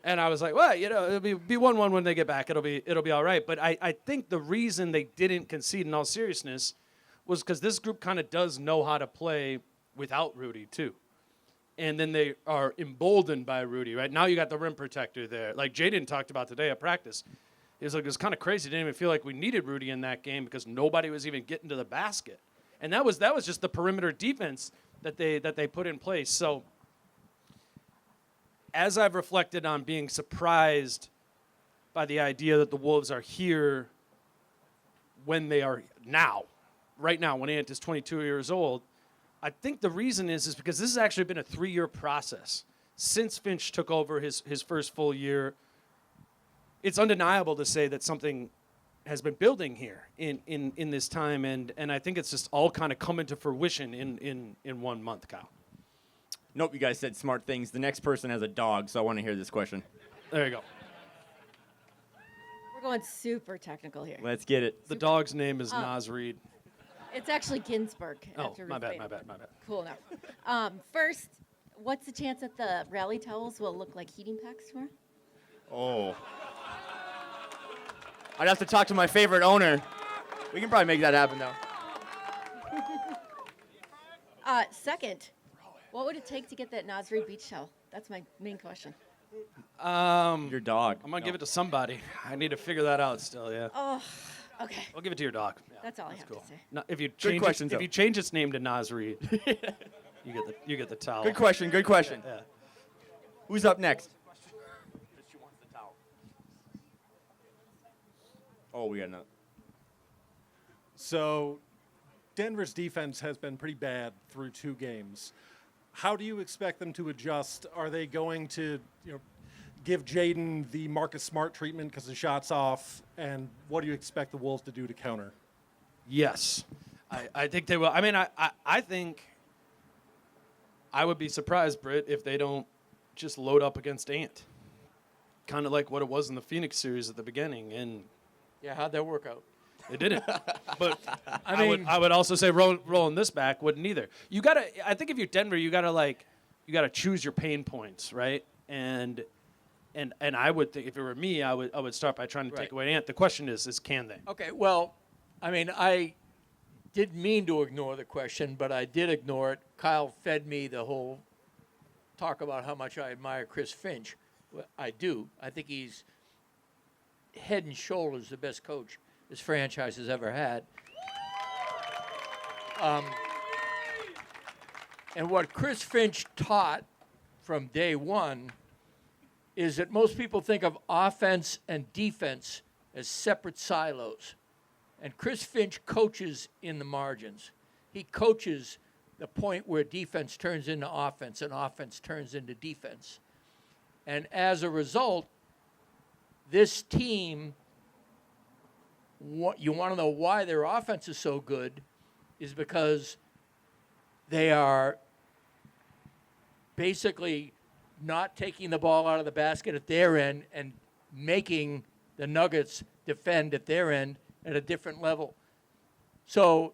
And I was like, well, you know, it'll be 1-1 when they get back. It'll be all right. But I think the reason they didn't concede in all seriousness was because this group kind of does know how to play without Rudy too. and then they are emboldened by Rudy, right? Now you got the rim protector there. Like Jaden talked about today at practice. He was like, it was kind of crazy. Didn't even feel like we needed Rudy in that game because nobody was even getting to the basket. And that was just the perimeter defense that they put in place. So as I've reflected on being surprised by the idea that the Wolves are here when they are now, right now, when Ant is 22 years old, I think the reason is because this has actually been a 3-year process. Since Finch took over his first full year, it's undeniable to say that something has been building here in this time, and I think it's just all kind of coming to fruition in 1 month, Kyle. Nope, you guys said smart things. The next person has a dog, so I want to hear this question. There you go. We're going super technical here. Let's get it. The dog's name is Naz Reid. It's actually Ginsburg. Oh, after my Ruth bad, Bader. my bad. Cool enough. First, what's the chance that the rally towels will look like heating packs tomorrow? Oh. I'd have to talk to my favorite owner. We can probably make that happen, though. Second, what would it take to get that Naz Reid beach towel? That's my main question. Your dog. I'm going to give it to somebody. I need to figure that out still, yeah. Oh, okay. I'll give it to your dog. Yeah, That's all I have cool. to say. No, if you question, if though. you change its name to Naz Reid, you get the towel. Good question, good question. Yeah. Who's up next? Oh, we got another. So Denver's defense has been pretty bad through 2 games. How do you expect them to adjust? Are they going to, give Jaden the Marcus Smart treatment because the shot's off? And what do you expect the Wolves to do to counter? Yes, I think they will. I mean, I think I would be surprised, Britt, if they don't just load up against Ant. Kind of like what it was in the Phoenix series at the beginning, and Yeah, how'd that work out? it didn't. But mean- I would also say rolling this back wouldn't either. You gotta. I think if you're Denver, you gotta choose your pain points, right? And I would think if it were me, I would start by trying to take Right. away Ant. The question is can they? Okay, well, I mean, I didn't mean to ignore the question, but I did ignore it. Kyle fed me the whole talk about how much I admire Chris Finch. Well, I do. I think he's head and shoulders the best coach this franchise has ever had. And what Chris Finch taught from day one is that most people think of offense and defense as separate silos. And Chris Finch coaches in the margins. He coaches the point where defense turns into offense and offense turns into defense. And as a result, this team, you want to know why their offense is so good, is because they are basically not taking the ball out of the basket at their end and making the Nuggets defend at their end at a different level. So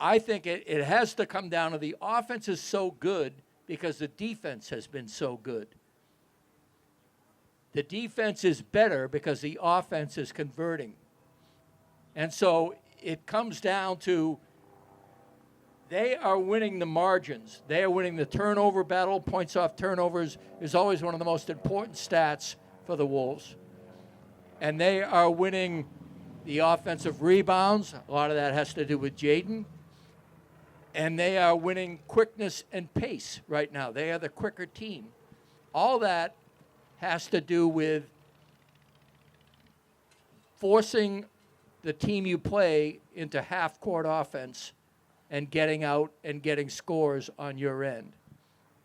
I think it has to come down to the offense is so good because the defense has been so good. The defense is better because the offense is converting. And so it comes down to they are winning the margins. They are winning the turnover battle. Points off turnovers is always one of the most important stats for the Wolves. And they are winning the offensive rebounds. A lot of that has to do with Jaden. And they are winning quickness and pace right now. They are the quicker team. All that has to do with forcing the team you play into half-court offense and getting out and getting scores on your end.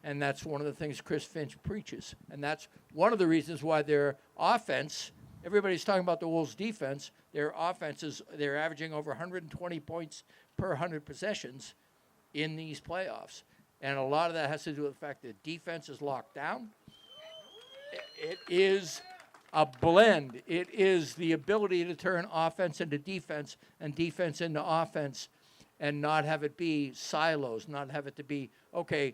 And that's one of the things Chris Finch preaches. And that's one of the reasons why their offense, everybody's talking about the Wolves' defense, their offense is, they're averaging over 120 points per 100 possessions in these playoffs. And a lot of that has to do with the fact that defense is locked down. It is a blend. It is the ability to turn offense into defense and defense into offense and not have it be silos, not have it to be, okay,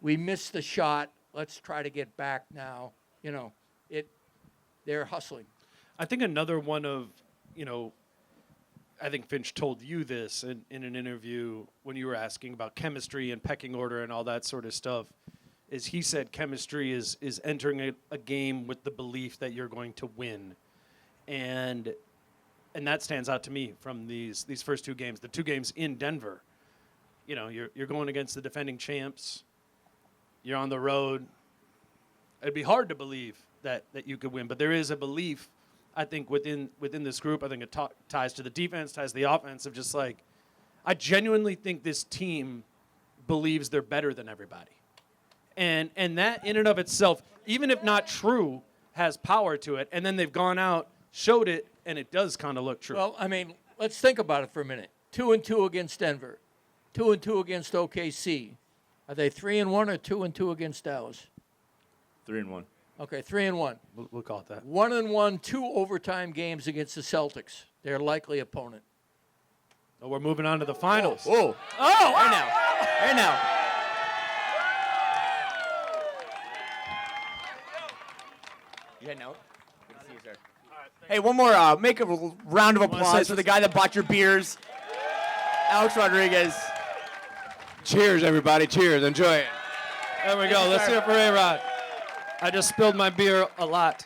we missed the shot, let's try to get back now. You know, they're hustling. I think another one of, I think Finch told you this in an interview when you were asking about chemistry and pecking order and all that sort of stuff, is he said chemistry is entering a game with the belief that you're going to win. And that stands out to me from these first two games. The two games in Denver, you know, you're going against the defending champs. You're on the road. It'd be hard to believe that you could win, but there is a belief, I think, within this group. I think it ties to the defense, ties to the offense of just like, I genuinely think this team believes they're better than everybody. And that in and of itself, even if not true, has power to it. And then they've gone out, showed it, and it does kind of look true. Well, I mean, let's think about it for a minute. 2-2 against Denver. 2-2 against OKC. Are they 3-1 or 2-2 against Dallas? 3-1. Okay, 3-1. We'll call it that. 1-1, 2 overtime games against the Celtics, their likely opponent. Oh, we're moving on to the finals. Whoa. Oh, Right now. Right now. You heading out? Good to see you, sir. Hey, one more. Make a round of applause for the guy that bought your beers, Alex Rodriguez. Cheers, everybody. Cheers. Enjoy it. There we go. Let's hear it for A-Rod. I just spilled my beer a lot.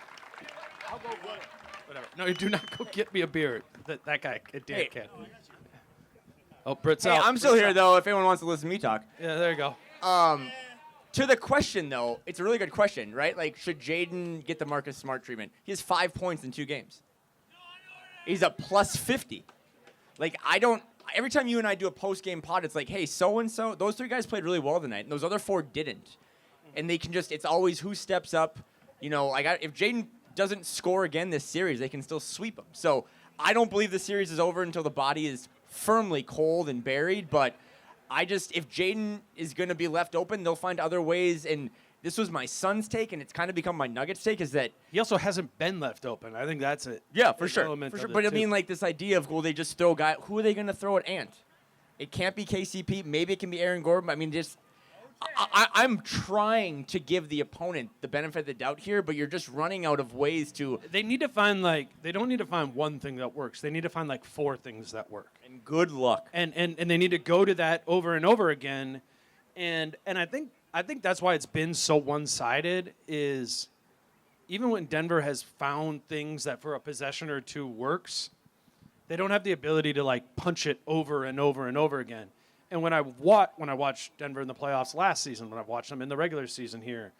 I'll go get it. Whatever. No, you do not go get me a beer. That guy, Dan Hey. can. Oh, Britt's Hey, out. I'm still Britt's here, out. though, if anyone wants to listen to me talk. Yeah, there you go. To the question, though, it's a really good question, right? Like, should Jaden get the Marcus Smart treatment? He has 5 points in 2 games. He's a plus 50. Like, every time you and I do a post-game pod, it's like, hey, so-and-so, those 3 guys played really well tonight, and those other 4 didn't. And they can just, it's always who steps up. You know, like, if Jaden doesn't score again this series, they can still sweep him. So I don't believe the series is over until the body is firmly cold and buried, but if Jaden is going to be left open, they'll find other ways. And this was my son's take, and it's kind of become my Nuggets take, is that He also hasn't been left open. I think that's it. yeah, for Big sure. element For of sure. it, But I too. mean, like, this idea of, will they just throw who are they going to throw at Ant? It can't be KCP. Maybe it can be Aaron Gordon. I mean, I'm trying to give the opponent the benefit of the doubt here, but you're just running out of ways to. They need to find, they don't need to find one thing that works. They need to find, 4 things that work. And good luck. And they need to go to that over and over again. And I think that's why it's been so one-sided, is even when Denver has found things that for a possession or 2 works, they don't have the ability to punch it over and over and over again. And when I watched Denver in the playoffs last season, when I watched them in the regular season here,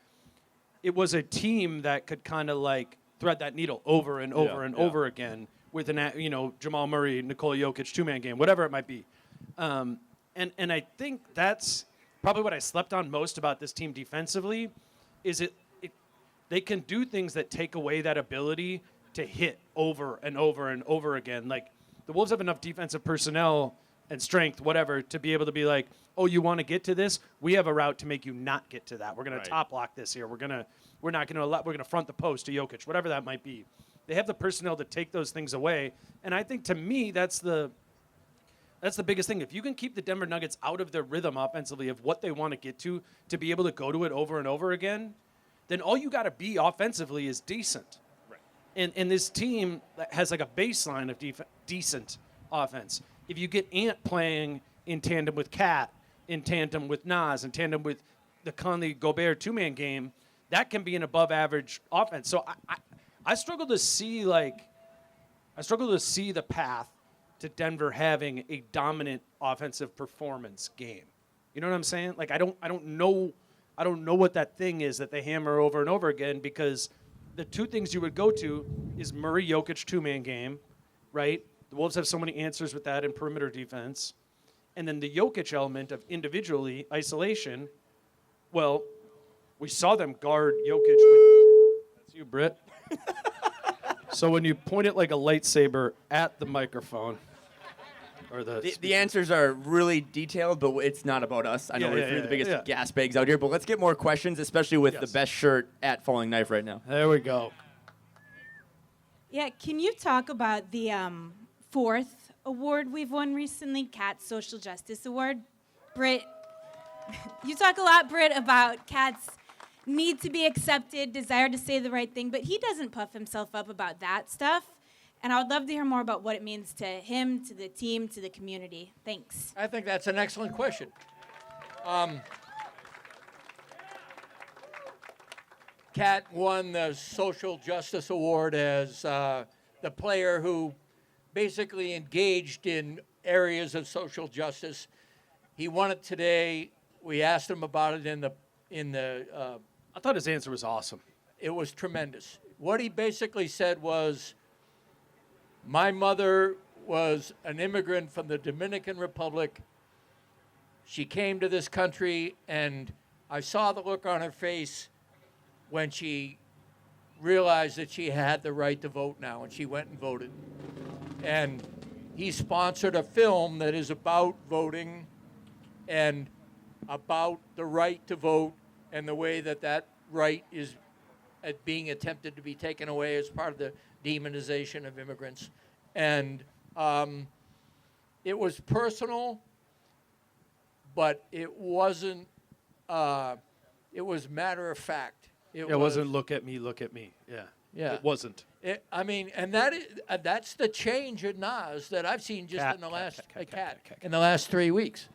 it was a team that could kind of thread that needle over and over and over again with Jamal Murray, Nikola Jokic 2-man game, whatever it might be. And I think that's probably what I slept on most about this team defensively, is they can do things that take away that ability to hit over and over and over again. Like, the Wolves have enough defensive personnel and strength, whatever, to be able to be like, oh, you want to get to this? We have a route to make you not get to that. We're going to top lock this here. We're not going to allow. We're going to front the post to Jokic, whatever that might be. They have the personnel to take those things away, and I think, to me, that's the biggest thing. If you can keep the Denver Nuggets out of their rhythm offensively of what they want to get to be able to go to it over and over again, then all you got to be offensively is decent. Right. And this team has a baseline of decent offense. If you get Ant playing in tandem with Cat, in tandem with Nas, in tandem with the Conley-Gobert 2-man game, that can be an above-average offense. So I struggle to see the path to Denver having a dominant offensive performance game. You know what I'm saying? I don't know what that thing is that they hammer over and over again, because the 2 things you would go to is Murray Jokic 2-man game, right? The Wolves have so many answers with that in perimeter defense. And then the Jokic element of individually isolation. Well, we saw them guard Jokic with... That's you, Britt. So when you point it like a lightsaber at the microphone, or The answers are really detailed, but it's not about us. I know we're the biggest gas bags out here, but let's get more questions, especially with the best shirt at Falling Knife right now. There we go. Yeah, can you talk about the 4th award we've won recently, Cat's Social Justice Award? Britt, you talk a lot, Britt, about Cat's need to be accepted, desire to say the right thing, but he doesn't puff himself up about that stuff. And I would love to hear more about what it means to him, to the team, to the community. Thanks. I think that's an excellent question. Kat won the Social Justice Award as the player who basically engaged in areas of social justice. He won it today. We asked him about it in the. I thought his answer was awesome. It was tremendous. What he basically said was, my mother was an immigrant from the Dominican Republic. She came to this country, and I saw the look on her face when she realized that she had the right to vote now, and she went and voted. And he sponsored a film that is about voting and about the right to vote and the way that that right is being attempted to be taken away as part of the demonization of immigrants. And it was personal, but it wasn't, it was matter of fact. It wasn't look at me, look at me. Yeah. Yeah. It wasn't. I mean, and that's the change in Nas that I've seen just in the last 3 weeks.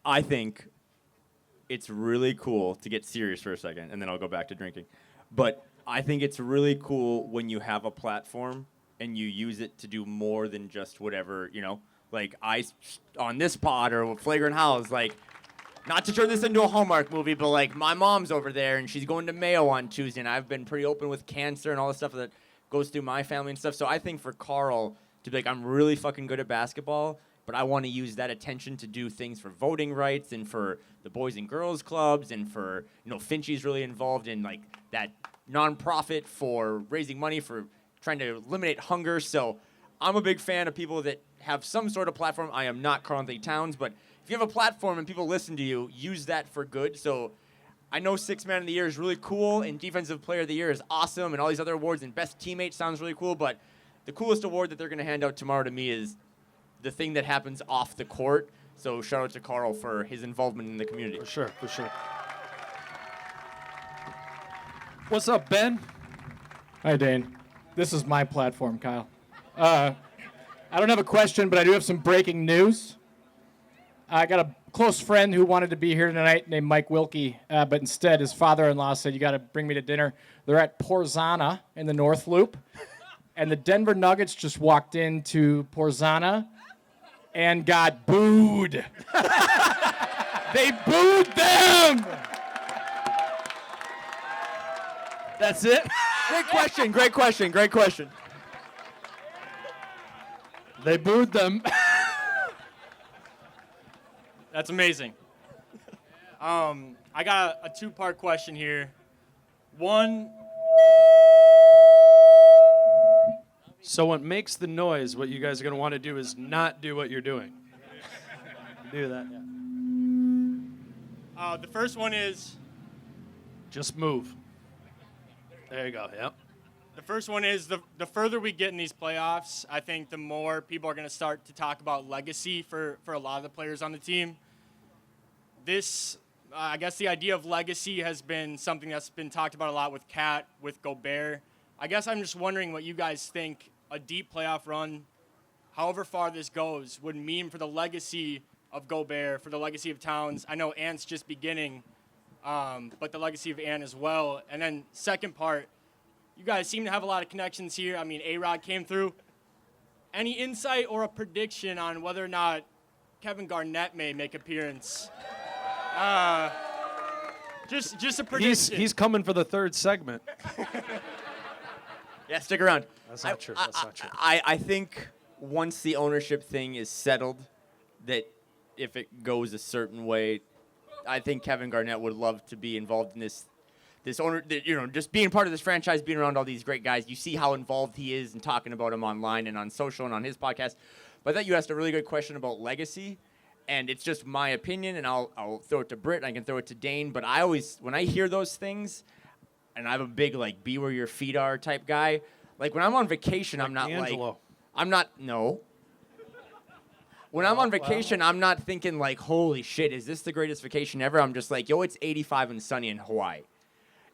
I think it's really cool to get serious for a second, and then I'll go back to drinking. But I think it's really cool when you have a platform and you use it to do more than just whatever, like on this pod or Flagrant House, like, not to turn this into a Hallmark movie, but like my mom's over there and she's going to Mayo on Tuesday, and I've been pretty open with cancer and all the stuff that goes through my family and stuff. So I think for Carl to be like, I'm really fucking good at basketball, but I want to use that attention to do things for voting rights and for the Boys and Girls Clubs, and for, Finchie's really involved in like that nonprofit for raising money for trying to eliminate hunger. So I'm a big fan of people that have some sort of platform. I am not Karl Anthony Towns, but if you have a platform and people listen to you, use that for good. So I know Sixth Man of the Year is really cool, and Defensive Player of the Year is awesome, and all these other awards, and Best Teammate sounds really cool, but the coolest award that they're going to hand out tomorrow to me is the thing that happens off the court. So shout out to Carl for his involvement in the community. For sure, for sure. What's up, Ben? Hi, Dane. This is my platform, Kyle. I don't have a question, but I do have some breaking news. I got a close friend who wanted to be here tonight named Mike Wilkie, but instead his father-in-law said, you got to bring me to dinner. They're at Porzana in the North Loop, and the Denver Nuggets just walked into Porzana and got booed. They booed them! That's it? Great question. They booed them. That's amazing. I got a two-part question here. One. So what makes the noise, what you guys are going to want to do is not do what you're doing. Do that, yeah. The first one is. Just move. There you go, yep. The first one is the further we get in these playoffs, I think the more people are going to start to talk about legacy for a lot of the players on the team. This, I guess the idea of legacy has been something that's been talked about a lot with Kat, with Gobert. I guess I'm just wondering what you guys think a deep playoff run, however far this goes, would mean for the legacy of Gobert, for the legacy of Towns. I know Ant's just beginning, but the legacy of Ant as well. And then second part, you guys seem to have a lot of connections here. I mean, A-Rod came through. Any insight or a prediction on whether or not Kevin Garnett may make appearance? Just a prediction. He's coming for the third segment. Yeah, stick around. That's not true. I think once the ownership thing is settled, that if it goes a certain way, I think Kevin Garnett would love to be involved in this owner, just being part of this franchise, being around all these great guys. You see how involved he is and talking about him online and on social and on his podcast. But I thought you asked a really good question about legacy, and it's just my opinion, and I'll throw it to Britt, and I can throw it to Dane. But I always, when I hear those things, and I'm a big, be where your feet are type guy, when I'm on vacation, I'm not D'Angelo. no. When I'm on vacation, I'm not thinking holy shit, is this the greatest vacation ever? I'm just yo, it's 85 and sunny in Hawaii.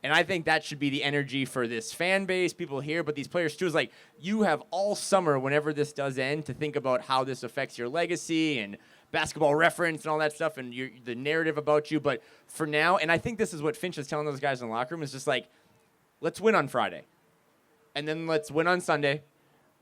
And I think that should be the energy for this fan base, people here, but these players too. Is like, you have all summer, whenever this does end, to think about how this affects your legacy and Basketball Reference and all that stuff and the narrative about you. But for now, and I think this is what Finch is telling those guys in the locker room, is just like, let's win on Friday. And then let's win on Sunday.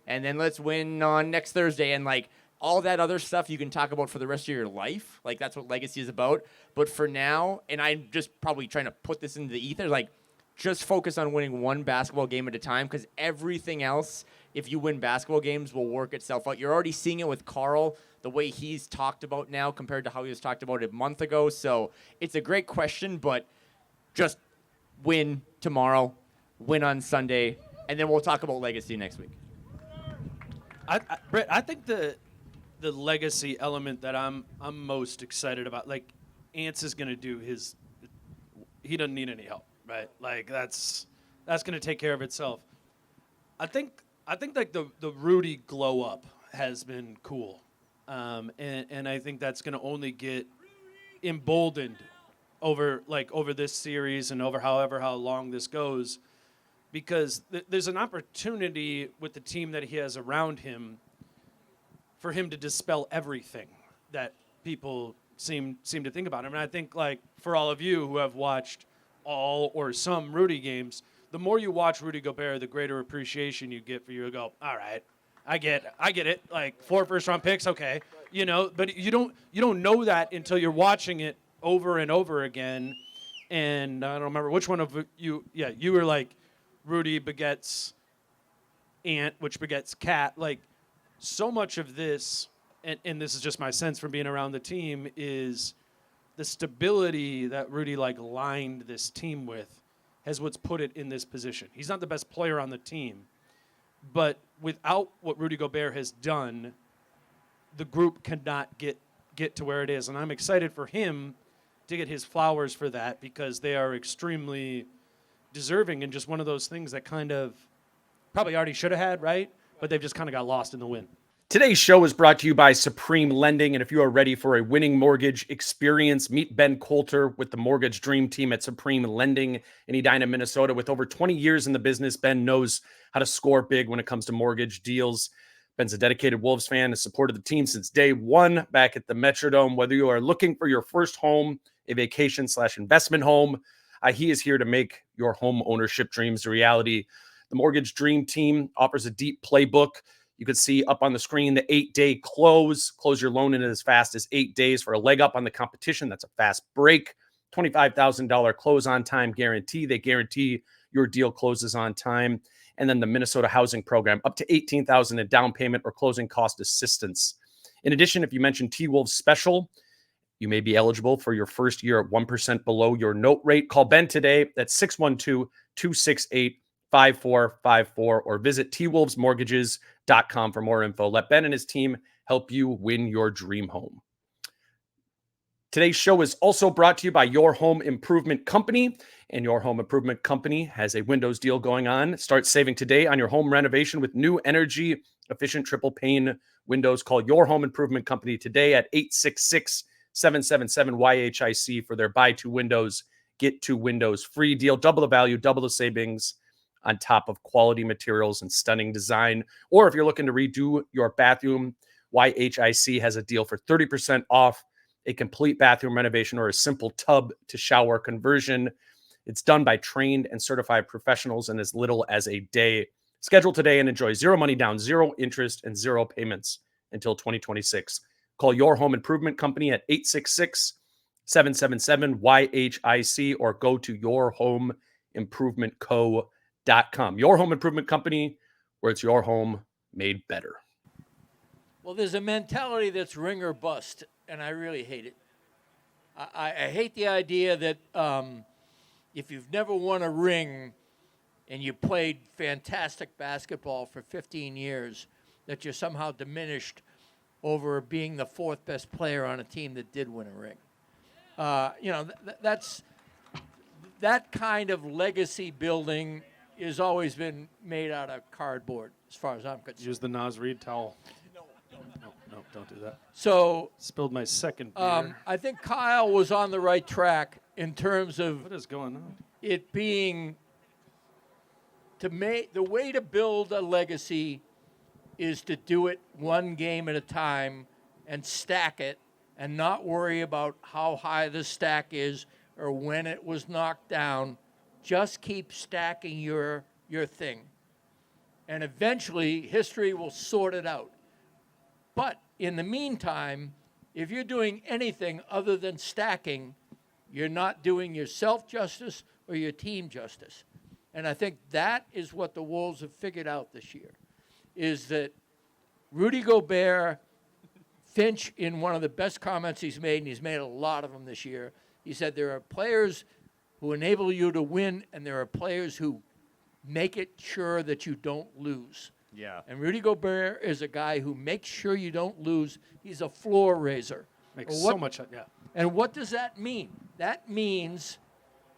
And then let's win on next Thursday. And like, all that other stuff you can talk about for the rest of your life. Like, that's what legacy is about. But for now, and I'm just probably trying to put this into the ether, like, just focus on winning one basketball game at a time, because everything else, if you win basketball games, will work itself out. You're already seeing it with Carl, the way he's talked about now compared to how he was talked about a month ago. So it's a great question, but just win tomorrow, win on Sunday, and then we'll talk about legacy next week. Britt, I think the legacy element that I'm most excited about, like, Ants is going to do his – he doesn't need any help, right? Like, that's going to take care of itself. I think like the Rudy glow up has been cool, and I think that's going to only get emboldened over this series and over how long this goes, because there's an opportunity with the team that he has around him for him to dispel everything that people seem to think about him. And I think, like, for all of you who have watched all or some Rudy games, the more you watch Rudy Gobert, the greater appreciation you get for you to go, all right, I get it. Like, 4 first-round picks, okay, but you don't know that until you're watching it over and over again. And I don't remember which one of you. Yeah, you were like, Rudy begets Ant, which begets Cat. Like, so much of this, and this is just my sense from being around the team, is the stability that Rudy lined this team with has what's put it in this position. He's not the best player on the team, but without what Rudy Gobert has done, the group cannot get to where it is. And I'm excited for him to get his flowers for that, because they are extremely deserving, and just one of those things that kind of probably already should have had, right? But they've just kind of got lost in the wind. Today's show is brought to you by Supreme Lending, and if you are ready for a winning mortgage experience, meet Ben Coulter with the Mortgage Dream Team at Supreme Lending in Edina, Minnesota. With over 20 years in the business, Ben knows how to score big when it comes to mortgage deals. Ben's a dedicated Wolves fan, has supported the team since day one back at the Metrodome. Whether you are looking for your first home, a vacation/investment home, he is here to make your home ownership dreams a reality. The Mortgage Dream Team offers a deep playbook. You can see up on the screen the 8-day close. Close your loan in as fast as 8 days for a leg up on the competition. That's a fast break. $25,000 close on time guarantee. They guarantee your deal closes on time. And then the Minnesota Housing Program, up to $18,000 in down payment or closing cost assistance. In addition, if you mention T-Wolves Special, you may be eligible for your first year at 1% below your note rate. Call Ben today at 612-268-5454 or visit twolvesmortgages.com for more info. Let Ben and his team help you win your dream home. Today's show is also brought to you by Your Home Improvement Company. And Your Home Improvement Company has a windows deal going on. Start saving today on your home renovation with new energy-efficient triple-pane windows. Call Your Home Improvement Company today at 866-777-YHIC for their buy 2 windows, get 2 windows free deal. Double the value, double the savings on top of quality materials and stunning design. Or if you're looking to redo your bathroom, YHIC has a deal for 30% off a complete bathroom renovation or a simple tub to shower conversion. It's done by trained and certified professionals in as little as a day. Schedule today and enjoy 0 money down, 0 interest, and 0 payments until 2026. Call Your Home Improvement Company at 866-777-YHIC or go to yourhomeimprovementco.com. Your Home Improvement Company, where it's your home made better. Well, there's a mentality that's ring or bust, and I really hate it. I hate the idea that if you've never won a ring and you played fantastic basketball for 15 years, that you're somehow diminished over being the 4th best player on a team that did win a ring. That's that kind of legacy building has always been made out of cardboard, as far as I'm concerned. Use the Nas Reed towel. No, don't do that. So spilled my second beer. I think Kyle was on the right track in terms of what is going on? it being the way to build a legacy is to do it one game at a time and stack it and not worry about how high the stack is or when it was knocked down. Just keep stacking your thing. And eventually, history will sort it out. But in the meantime, if you're doing anything other than stacking, you're not doing yourself justice or your team justice. And I think that is what the Wolves have figured out this year, is that Rudy Gobert, Finch, in one of the best comments he's made, and he's made a lot of them this year, he said there are players who enable you to win, and there are players who make it sure that you don't lose. Yeah. And Rudy Gobert is a guy who makes sure you don't lose. He's a floor raiser. Makes so much, yeah. And what does that mean? That means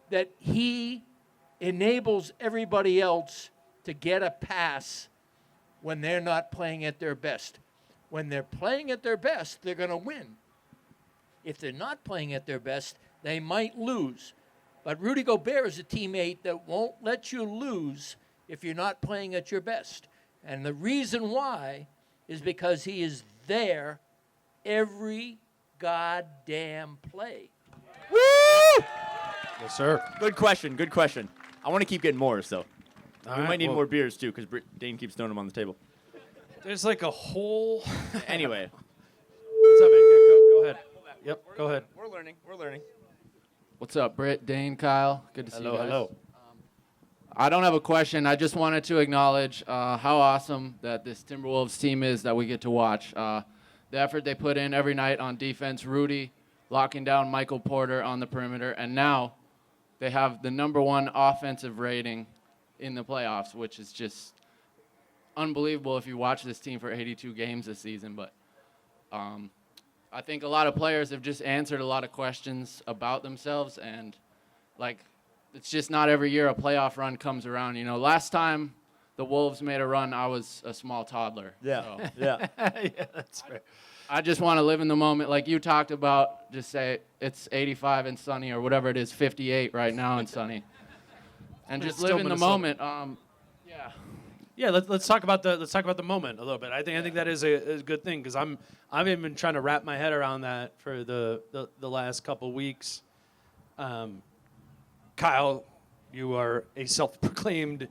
that he enables everybody else to get a pass when they're not playing at their best. When they're playing at their best, they're going to win. If they're not playing at their best, they might lose. But Rudy Gobert is a teammate that won't let you lose if you're not playing at your best. And the reason why is because he is there every goddamn play. Woo! Yes, sir. Good question. Good question. I want to keep getting more, so. All We right, might need well- more beers, too, because Dane keeps throwing them on the table. There's like a whole. Anyway. What's up, man? Go ahead. Yep, go ahead. We're learning. We're learning. What's up, Britt, Dane, Kyle? Good to see you guys. Hello. I don't have a question. I just wanted to acknowledge how awesome that this Timberwolves team is that we get to watch. The effort they put in every night on defense, Rudy locking down Michael Porter on the perimeter, and now they have the #1 offensive rating in the playoffs, which is just unbelievable if you watch this team for 82 games this season. But I think a lot of players have just answered a lot of questions about themselves, and like it's just not every year a playoff run comes around. You know, last time the Wolves made a run, I was a small toddler. Yeah, So yeah. Yeah, that's fair. I just want to live in the moment, like you talked about. Just say it's 85 and sunny, or whatever it is, 58 right now and sunny, and But just it's still live in the Minnesota. moment. Yeah. Yeah, let's talk about the moment a little bit. I think that is a good thing because I've even been trying to wrap my head around that for the last couple weeks. Kyle, you are a self-proclaimed,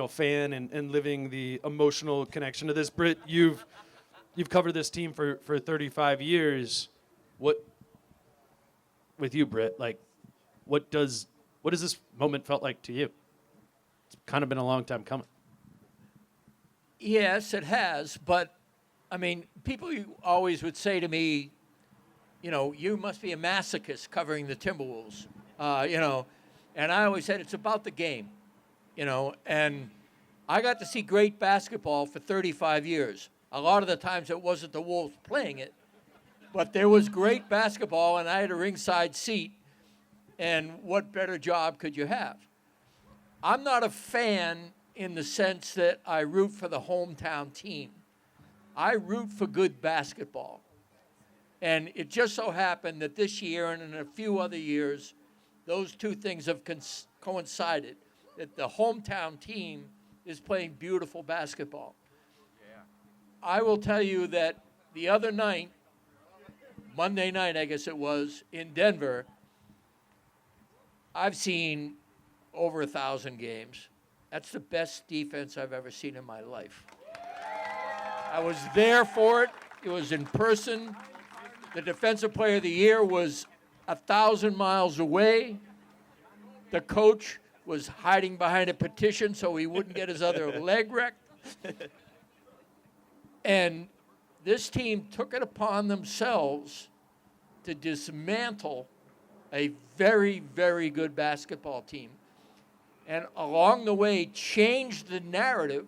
fan and living the emotional connection to this. Britt, you've covered this team for 35 years. What with you, Britt? Like, what does this moment felt like to you? It's kind of been a long time coming. Yes, it has, but I mean, people always would say to me, you must be a masochist covering the Timberwolves, and I always said it's about the game, and I got to see great basketball for 35 years. A lot of the times it wasn't the Wolves playing it, but there was great basketball, and I had a ringside seat, and what better job could you have? I'm not a fan in the sense that I root for the hometown team. I root for good basketball. And it just so happened that this year and in a few other years, those two things have coincided, that the hometown team is playing beautiful basketball. Yeah. I will tell you that the other night, Monday night, I guess it was, in Denver, I've seen over 1,000 games. That's the best defense I've ever seen in my life. I was there for it. It was in person. The Defensive Player of the Year was 1,000 miles away. The coach was hiding behind a petition so he wouldn't get his other leg wrecked. And this team took it upon themselves to dismantle a very, very good basketball team. And along the way, changed the narrative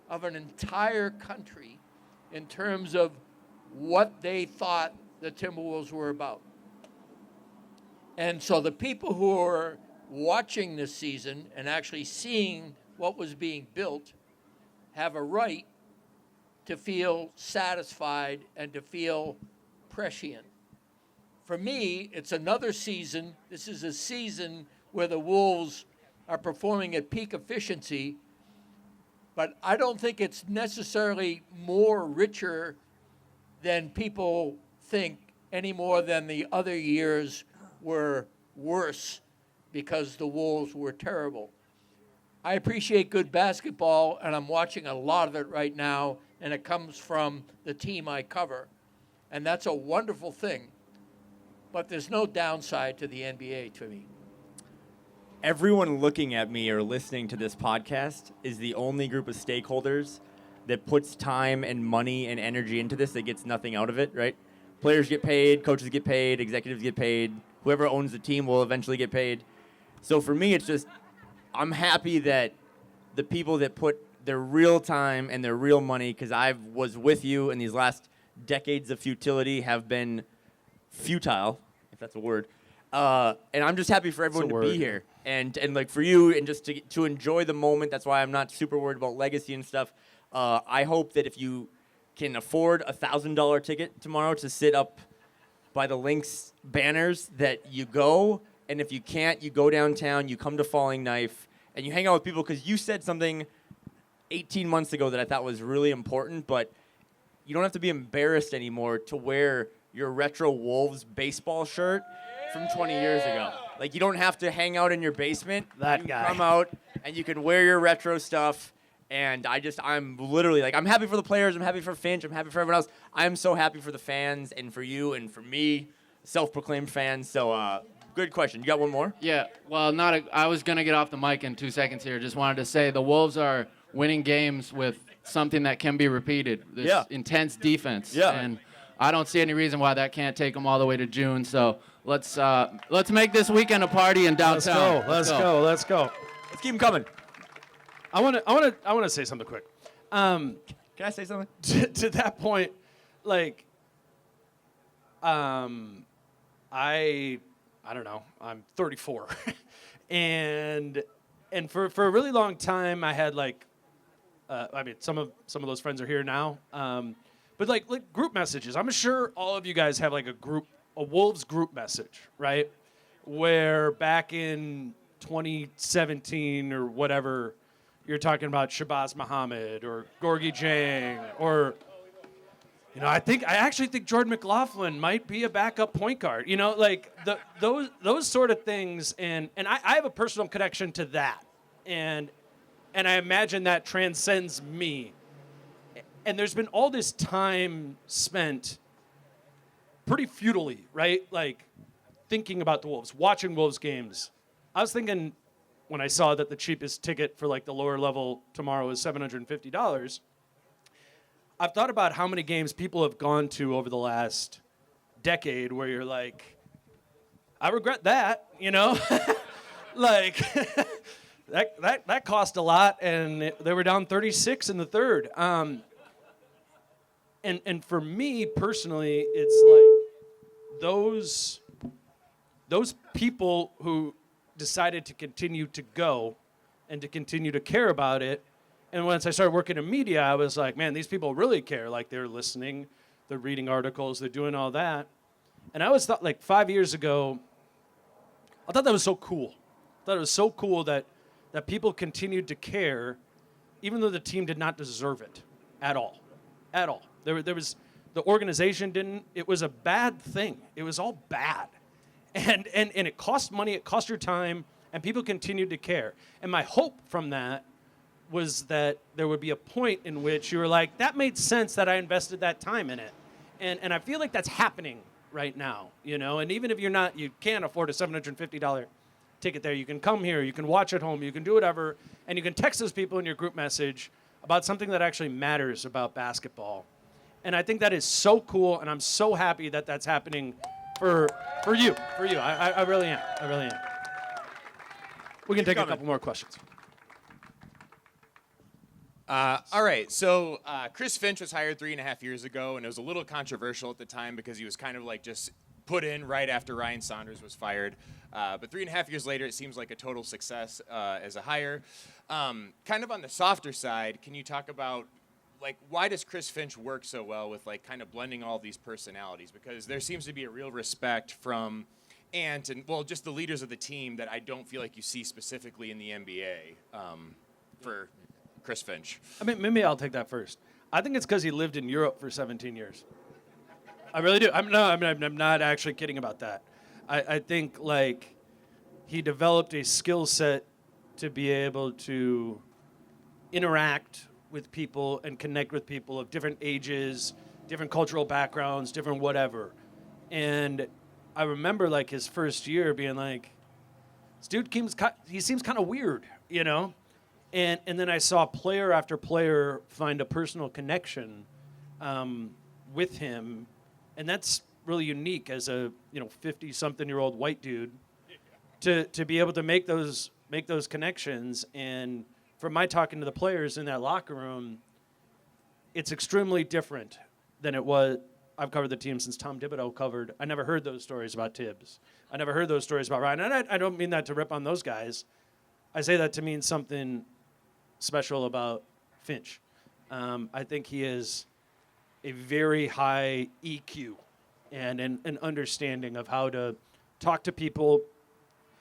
of an entire country in terms of what they thought the Timberwolves were about. And so the people who are watching this season and actually seeing what was being built have a right to feel satisfied and to feel prescient. For me, it's another season. This is a season where the Wolves are performing at peak efficiency, but I don't think it's necessarily more richer than people think any more than the other years were worse because the Wolves were terrible. I appreciate good basketball, and I'm watching a lot of it right now, and it comes from the team I cover. And that's a wonderful thing. But there's no downside to the NBA to me. Everyone looking at me or listening to this podcast is the only group of stakeholders that puts time and money and energy into this that gets nothing out of it, right? Players get paid, coaches get paid, executives get paid, whoever owns the team will eventually get paid. So for me, it's just, I'm happy that the people that put their real time and their real money, because I was with you in these last decades of futility, have been futile, if that's a word. And I'm just happy for everyone to be here. And like for you, and just to enjoy the moment. That's why I'm not super worried about legacy and stuff. I hope that if you can afford a $1,000 ticket tomorrow to sit up by the Lynx banners, that you go. And if you can't, you go downtown, you come to Falling Knife, and you hang out with people, because you said something 18 months ago that I thought was really important, but you don't have to be embarrassed anymore to wear your retro Wolves baseball shirt from 20 years ago. Like, you don't have to hang out in your basement. That guy. Come out, and you can wear your retro stuff. And I'm literally, like, I'm happy for the players. I'm happy for Finch. I'm happy for everyone else. I'm so happy for the fans and for you and for me, self-proclaimed fans. So, good question. You got one more? Yeah, well, I was going to get off the mic in 2 seconds here. Just wanted to say the Wolves are winning games with something that can be repeated, this intense defense. Yeah. And I don't see any reason why that can't take them all the way to June. So let's make this weekend a party in downtown. Let's go. Let's keep them coming. I want to say something quick. Can I say something? To that point, like, I don't know. I'm 34, and for a really long time, I had like, I mean, some of those friends are here now, but like group messages. I'm sure all of you guys have like a Wolves group message, right? Where back in 2017 or whatever, you're talking about Shabazz Muhammad or Gorgie Jang or, you know, I actually think Jordan McLaughlin might be a backup point guard. You know, like those sort of things, and I have a personal connection to that, and I imagine that transcends me. And there's been all this time spent pretty futilely, right? Like thinking about the Wolves, watching Wolves games. I was thinking when I saw that the cheapest ticket for like the lower level tomorrow is $750. I've thought about how many games people have gone to over the last decade where you're like, I regret that, you know? Like, that cost a lot, and they were down 36 in the third. And for me personally, it's like those people who decided to continue to go and to continue to care about it. And once I started working in media, I was like, man, these people really care. Like, they're listening, they're reading articles, they're doing all that. And I always thought, like 5 years ago, I thought that was so cool. I thought it was so cool that people continued to care, even though the team did not deserve it at all. At all. There was, the organization didn't, it was a bad thing. It was all bad. And it cost money, it cost your time, and people continued to care. And my hope from that was that there would be a point in which you were like, that made sense that I invested that time in it. And I feel like that's happening right now, you know? And even if you can't afford a $750 ticket there, you can come here, you can watch at home, you can do whatever, and you can text those people in your group message about something that actually matters about basketball. And I think that is so cool, and I'm so happy that that's happening for you. I really am. I really am. We can take a couple more questions. All right, so Chris Finch was hired 3.5 years ago, and it was a little controversial at the time because he was kind of like just put in right after Ryan Saunders was fired. But 3.5 years later, it seems like a total success as a hire. Kind of on the softer side, can you talk about, like, why does Chris Finch work so well with, like, kind of blending all these personalities? Because there seems to be a real respect from and well, just the leaders of the team that I don't feel like you see specifically in the NBA for Chris Finch. I mean, maybe I'll take that first. I think it's because he lived in Europe for 17 years. I really do. I'm not actually kidding about that. I think like he developed a skill set to be able to interact with people and connect with people of different ages, different cultural backgrounds, different whatever. And I remember like his first year being like, this dude seems kind of weird, you know? And then I saw player after player find a personal connection with him, and that's really unique as a 50-something-year-old white dude to be able to make those connections. And from my talking to the players in that locker room, it's extremely different than it was. I've covered the team since Tom Thibodeau covered. I never heard those stories about Tibbs. I never heard those stories about Ryan. And I don't mean that to rip on those guys. I say that to mean something special about Finch. I think he is a very high EQ and an understanding of how to talk to people,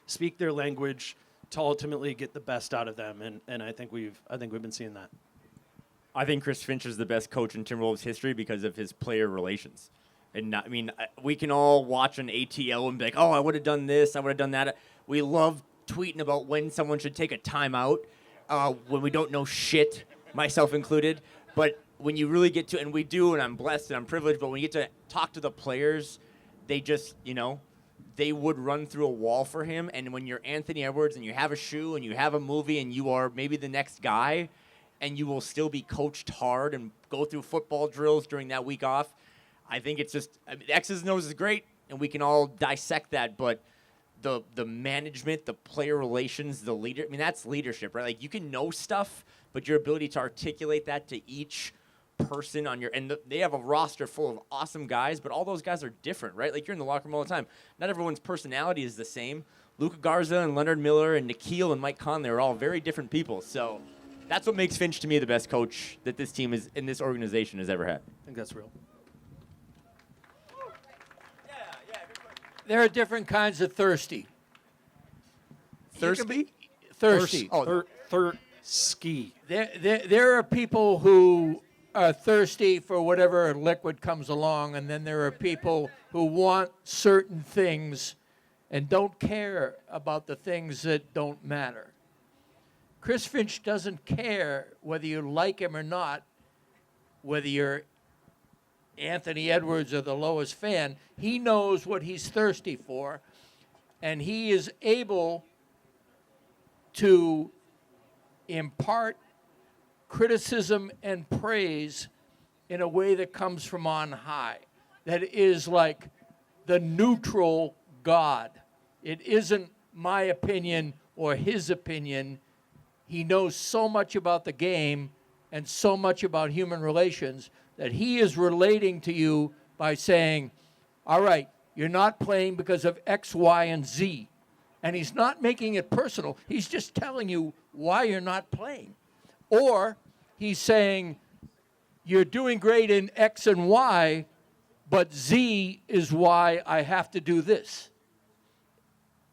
speak their language, to ultimately get the best out of them. And I think we've been seeing that. I think Chris Finch is the best coach in Timberwolves history because of his player relations. And we can all watch an ATL and be like, oh, I would have done this, I would have done that. We love tweeting about when someone should take a timeout when we don't know shit, myself included. But when you really get to, and we do, and I'm blessed and I'm privileged, but when you get to talk to the players, they just, they would run through a wall for him. And when you're Anthony Edwards and you have a shoe and you have a movie and you are maybe the next guy, and you will still be coached hard and go through football drills during that week off, I think it's just, X's and O's is great, and we can all dissect that, but the management, the player relations, the leader, that's leadership, right? Like, you can know stuff, but your ability to articulate that to each person on they have a roster full of awesome guys, but all those guys are different, right? Like, you're in the locker room all the time. Not everyone's personality is the same. Luka Garza and Leonard Miller and Nikhil and Mike Conley are all very different people, so that's what makes Finch, to me, the best coach that this team is in this organization has ever had. I think that's real. There are different kinds of thirsty. Thirsty? Thirsty. Ski. There are people who are thirsty for whatever liquid comes along, and then there are people who want certain things and don't care about the things that don't matter. Chris Finch doesn't care whether you like him or not, whether you're Anthony Edwards or the lowest fan. He knows what he's thirsty for, and he is able to impart criticism and praise in a way that comes from on high, that is like the neutral God. It isn't my opinion or his opinion. He knows so much about the game and so much about human relations that he is relating to you by saying, all right, you're not playing because of X, Y, and Z. And he's not making it personal. He's just telling you why you're not playing. Or he's saying, you're doing great in X and Y, but Z is why I have to do this.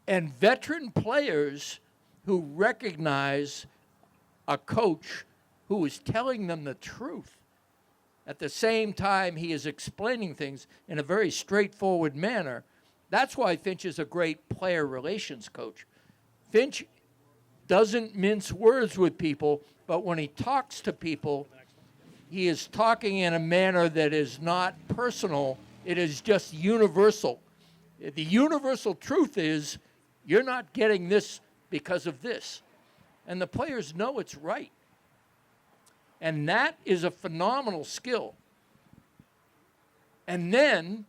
And veteran players who recognize a coach who is telling them the truth, at the same time he is explaining things in a very straightforward manner. That's why Finch is a great player relations coach. Finch doesn't mince words with people, but when he talks to people, he is talking in a manner that is not personal. It is just universal. The universal truth is, you're not getting this because of this. And the players know it's right. And that is a phenomenal skill. And then,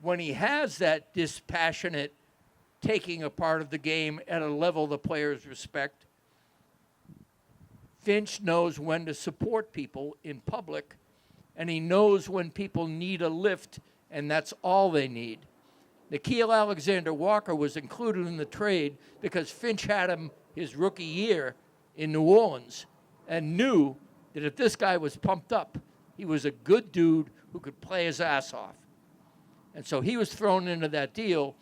when he has that dispassionate taking a part of the game at a level the players respect, Finch knows when to support people in public, and he knows when people need a lift, and that's all they need. Nickeil Alexander-Walker was included in the trade because Finch had him his rookie year in New Orleans and knew that if this guy was pumped up, he was a good dude who could play his ass off. And so he was thrown into that deal.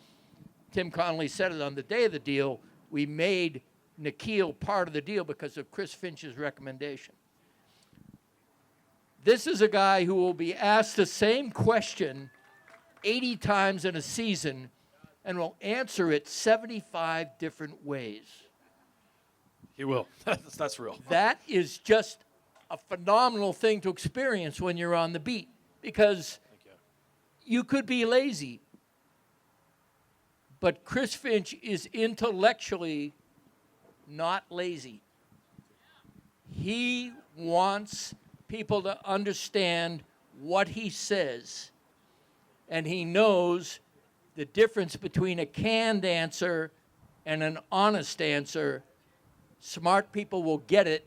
Tim Connolly said it on the day of the deal, we made Nikhil part of the deal because of Chris Finch's recommendation. This is a guy who will be asked the same question 80 times in a season and will answer it 75 different ways. He will. That's real. That is just a phenomenal thing to experience when you're on the beat, because you could be lazy, but Chris Finch is intellectually not lazy. He wants people to understand what he says, and he knows the difference between a canned answer and an honest answer. Smart people will get it,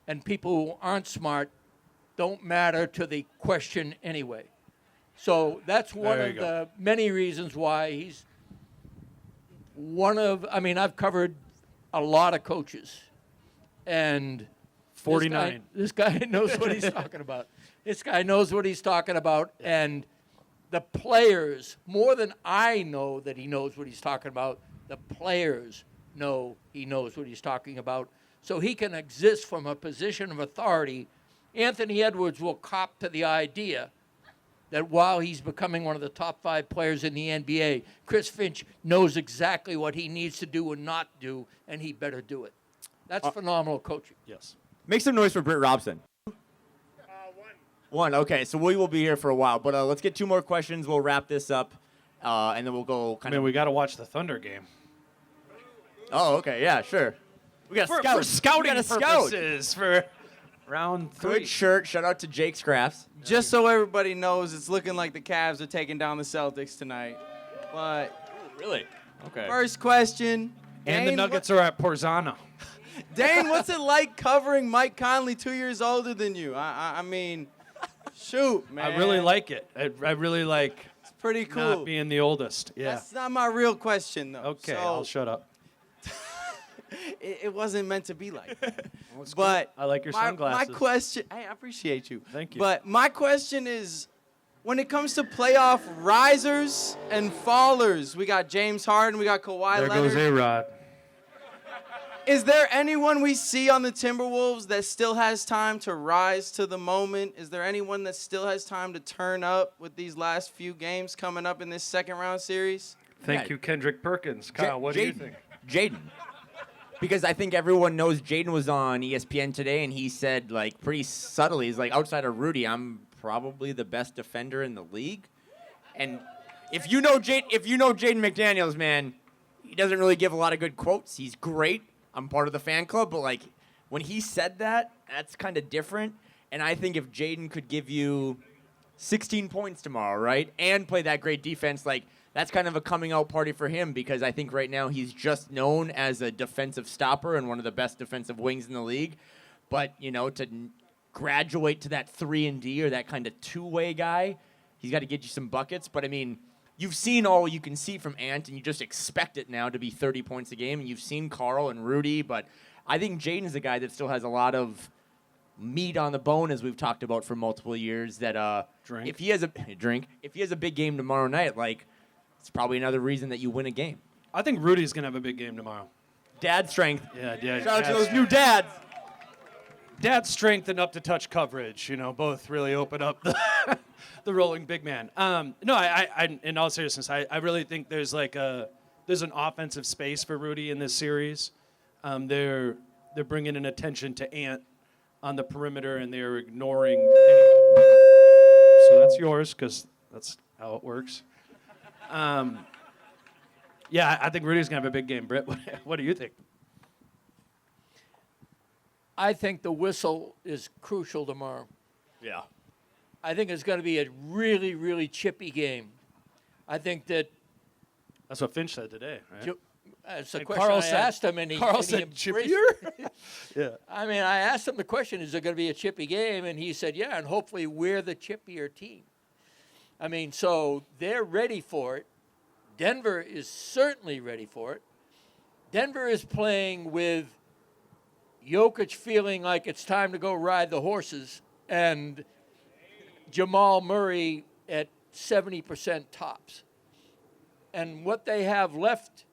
and people who aren't smart don't matter to the question anyway. So that's one of the many reasons why he's one of, I mean, I've covered a lot of coaches, and 49. This guy knows what he's talking about. This guy knows what he's talking about, and the players, more than I know that he knows what he's talking about, the players know he knows what he's talking about. So he can exist from a position of authority. Anthony Edwards will cop to the idea that while he's becoming one of the top 5 players in the NBA, Chris Finch knows exactly what he needs to do and not do, and he better do it. That's phenomenal coaching. Yes. Make some noise for Britt Robson. One. Okay, so we will be here for a while, but let's get 2 more questions. We'll wrap this up, and then we'll go I mean, we got to watch the Thunder game. Oh, okay, yeah, sure. We got for scouting purposes for round 3. Good shirt. Shout out to Jake Scraps. Just so everybody knows, it's looking like the Cavs are taking down the Celtics tonight. But really? Okay. First question. And the Dane, Nuggets are at Porzana. Dane, what's it like covering Mike Conley, 2 years older than you? I mean, shoot, man. I really like it. I really like it's pretty cool. Not being the oldest. Yeah. That's not my real question, though. Okay, So, I'll shut up. it wasn't meant to be like that. But I like your my sunglasses. question, hey, I appreciate you. Thank you. But my question is, when it comes to playoff risers and fallers, we got James Harden, we got Kawhi There Leonard. goes A-Rod. Is there anyone we see on the Timberwolves that still has time to rise to the moment? Is there anyone that still has time to turn up with these last few games coming up in this second round series? Thank you, Kendrick Perkins. Kyle, what do you think? Jaden. Because I think everyone knows Jaden was on ESPN today, and he said, like, pretty subtly, he's like, outside of Rudy, I'm probably the best defender in the league. And if you know Jaden McDaniels, man, he doesn't really give a lot of good quotes. He's great. I'm part of the fan club, but, like, when he said that, that's kind of different. And I think if Jaden could give you 16 points tomorrow, right, and play that great defense, like, that's kind of a coming out party for him, because I think right now he's just known as a defensive stopper and one of the best defensive wings in the league. But, you know, to graduate to that 3-and-D or that kind of two-way guy, he's got to get you some buckets. But, I mean, you've seen all you can see from Ant, and you just expect it now to be 30 points a game. And you've seen Carl and Rudy, but I think Jaden's a guy that still has a lot of meat on the bone, as we've talked about for multiple years, that if he has a big game tomorrow night, like, it's probably another reason that you win a game. I think Rudy's going to have a big game tomorrow. Dad strength. Yeah. Shout out to those new dads. Dad's strength and up-to-touch coverage, you know, both really open up the rolling big man. No, I in all seriousness, I really think there's an offensive space for Rudy in this series. They're bringing an attention to Ant on the perimeter, and they're ignoring anybody. So that's yours, because that's how it works. Yeah, I think Rudy's going to have a big game. Britt, what do you think? I think the whistle is crucial tomorrow. Yeah. I think it's going to be a really, really chippy game. I think that... That's what Finch said today, right? It's a And question Carl I said- asked him, and he Carl and he said embraced chippier? it. Yeah. I mean, I asked him the question, is it going to be a chippy game? And he said, yeah, and hopefully we're the chippier team. I mean, so they're ready for it. Denver is certainly ready for it. Denver is playing with Jokic feeling like it's time to go ride the horses, and Jamal Murray at 70% tops. And what they have left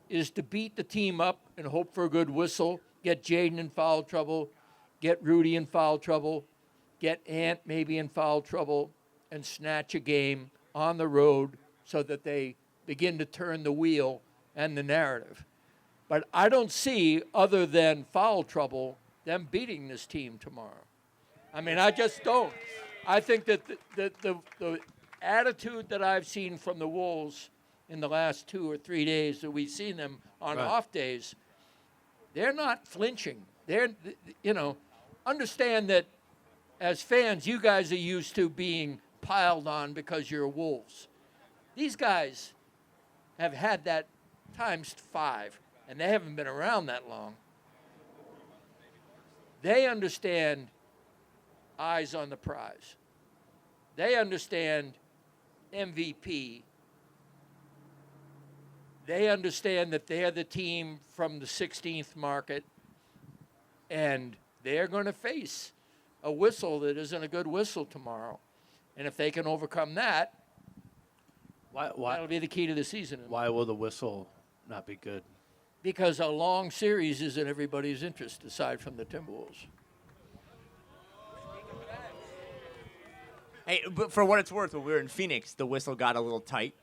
is to beat the team up and hope for a good whistle, get Jaden in foul trouble, get Rudy in foul trouble, get Ant maybe in foul trouble, and snatch a game on the road so that they begin to turn the wheel and the narrative. But I don't see, other than foul trouble, them beating this team tomorrow. I mean, I just don't. I think that the attitude that I've seen from the Wolves in the last 2 or 3 days that we've seen them on off days, they're not flinching. They're, understand that as fans, you guys are used to being piled on because you're Wolves. These guys have had that times 5, and they haven't been around that long. They understand eyes on the prize. They understand MVP. They understand that they're the team from the 16th market, and they're going to face a whistle that isn't a good whistle tomorrow. And if they can overcome that, that'll be the key to the season. Why will the whistle not be good? Because a long series is in everybody's interest, aside from the Timberwolves. Hey, but for what it's worth, when we were in Phoenix, the whistle got a little tight,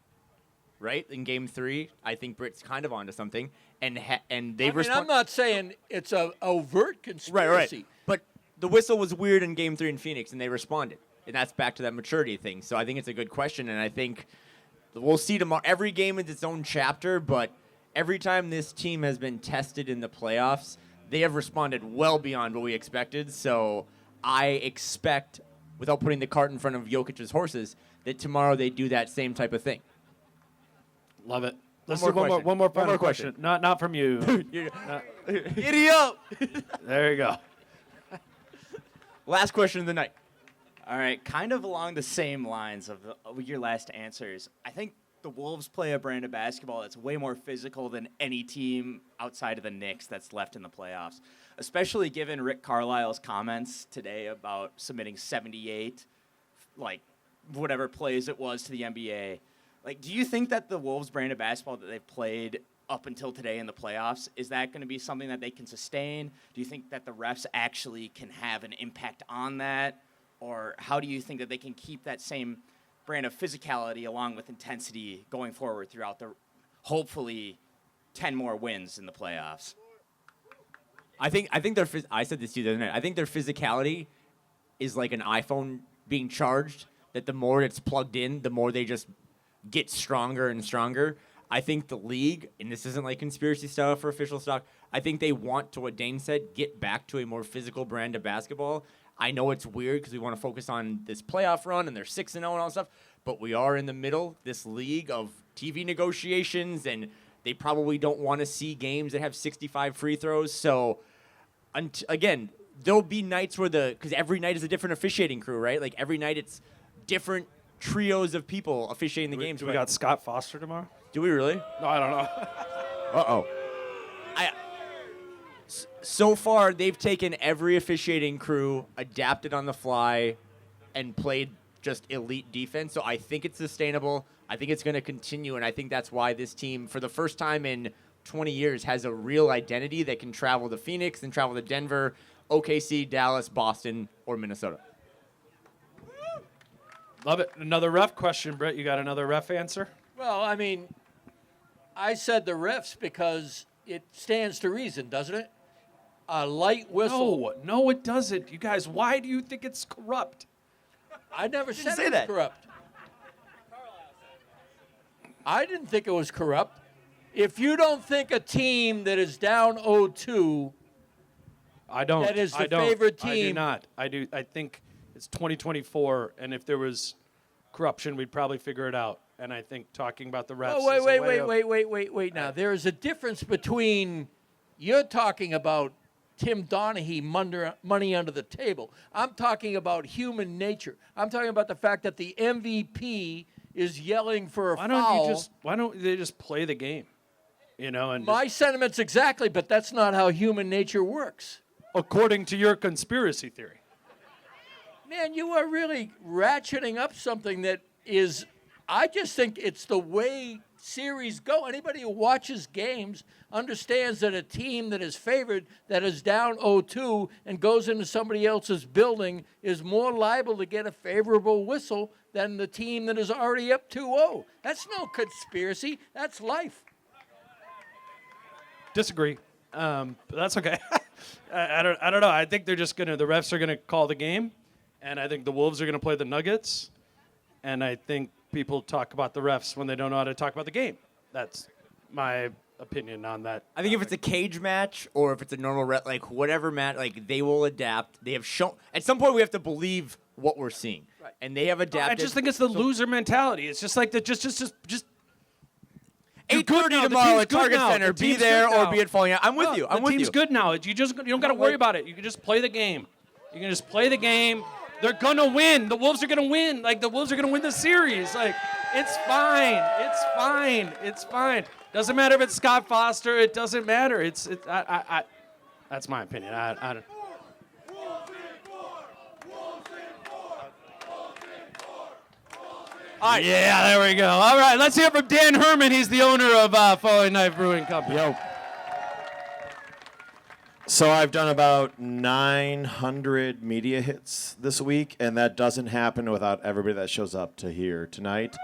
right? In Game 3, I think Britt's kind of onto something, and they I'm not saying it's a overt conspiracy. Right. But the whistle was weird in Game 3 in Phoenix, and they responded, and that's back to that maturity thing. So I think it's a good question, and I think we'll see tomorrow. Every game is its own chapter, but every time this team has been tested in the playoffs, they have responded well beyond what we expected. So I expect, without putting the cart in front of Jokic's horses, that tomorrow they do that same type of thing. Love it. Let's do one more final question. Not from you. Giddy up! There you go. Last question of the night. All right, kind of along the same lines of your last answers. I think the Wolves play a brand of basketball that's way more physical than any team outside of the Knicks that's left in the playoffs, especially given Rick Carlisle's comments today about submitting 78, whatever plays it was to the NBA. Do you think that the Wolves brand of basketball that they've played up until today in the playoffs, is that going to be something that they can sustain? Do you think that the refs actually can have an impact on that? Or how do you think that they can keep that same brand of physicality along with intensity going forward throughout the, hopefully, 10 more wins in the playoffs? I think I said this to you the other night. I think their physicality is like an iPhone being charged, that the more it's plugged in, the more they just get stronger and stronger. I think the league, and this isn't like conspiracy stuff or official stuff, I think they want, to what Dane said, get back to a more physical brand of basketball. I know it's weird because we want to focus on this playoff run and they're 6-0 and all that stuff, but we are in the middle, this league of TV negotiations, and they probably don't want to see games that have 65 free throws. So, again, there'll be nights where because every night is a different officiating crew, right? Like every night it's different trios of people officiating the games. Do we got Scott Foster tomorrow? Do we really? No, I don't know. Uh-oh. So far, they've taken every officiating crew, adapted on the fly, and played just elite defense. So I think it's sustainable. I think it's going to continue, and I think that's why this team, for the first time in 20 years, has a real identity that can travel to Phoenix and travel to Denver, OKC, Dallas, Boston, or Minnesota. Love it. Another ref question, Britt. You got another ref answer? Well, I mean, I said the refs because it stands to reason, doesn't it? A light whistle. No, it doesn't. You guys, why do you think it's corrupt? I never said say it was that. corrupt. I didn't think it was corrupt. If you don't think a team that is down 0-2, I don't. that is the I don't. favorite I do team. not. I do. I think it's 2024, and if there was corruption, we'd probably figure it out. And I think talking about the refs. Oh, is a way of- wait. Now, there is a difference between you're talking about Tim Donaghy money under the table. I'm talking about human nature. I'm talking about the fact that the MVP is yelling for a foul. Why don't they just play the game? And My sentiments exactly, but that's not how human nature works. according to your conspiracy theory. Man, you are really ratcheting up something that is, I just think it's the way series go. Anybody who watches games understands that a team that is favored, that is down 0-2 and goes into somebody else's building is more liable to get a favorable whistle than the team that is already up 2-0. That's no conspiracy. That's life. Disagree. But that's okay. I don't know. I think they're just the refs are gonna call the game, and I think the Wolves are gonna play the Nuggets, and I think people talk about the refs when they don't know how to talk about the game. That's my opinion on that. I think if it's a cage match or if it's a normal like whatever match, like they will adapt. They have shown at some point we have to believe what we're seeing, and they have adapted. I just think it's the loser mentality. It's just like the just 8:30 tomorrow at Target Center. Be there or be at Falling Knife. I'm with you. I'm with you. The team's good now. You don't got to worry about it. You can just play the game. You can just play the game. They're gonna win. The Wolves are gonna win. Like the Wolves are gonna win the series. Like it's fine. It's fine. It's fine. Doesn't matter if it's Scott Foster. It doesn't matter. That's my opinion. I don't. All right. Yeah, there we go. All right, let's hear from Dan Herman. He's the owner of Falling Knife Brewing Company. Yo. So I've done about 900 media hits this week, and that doesn't happen without everybody that shows up to here tonight,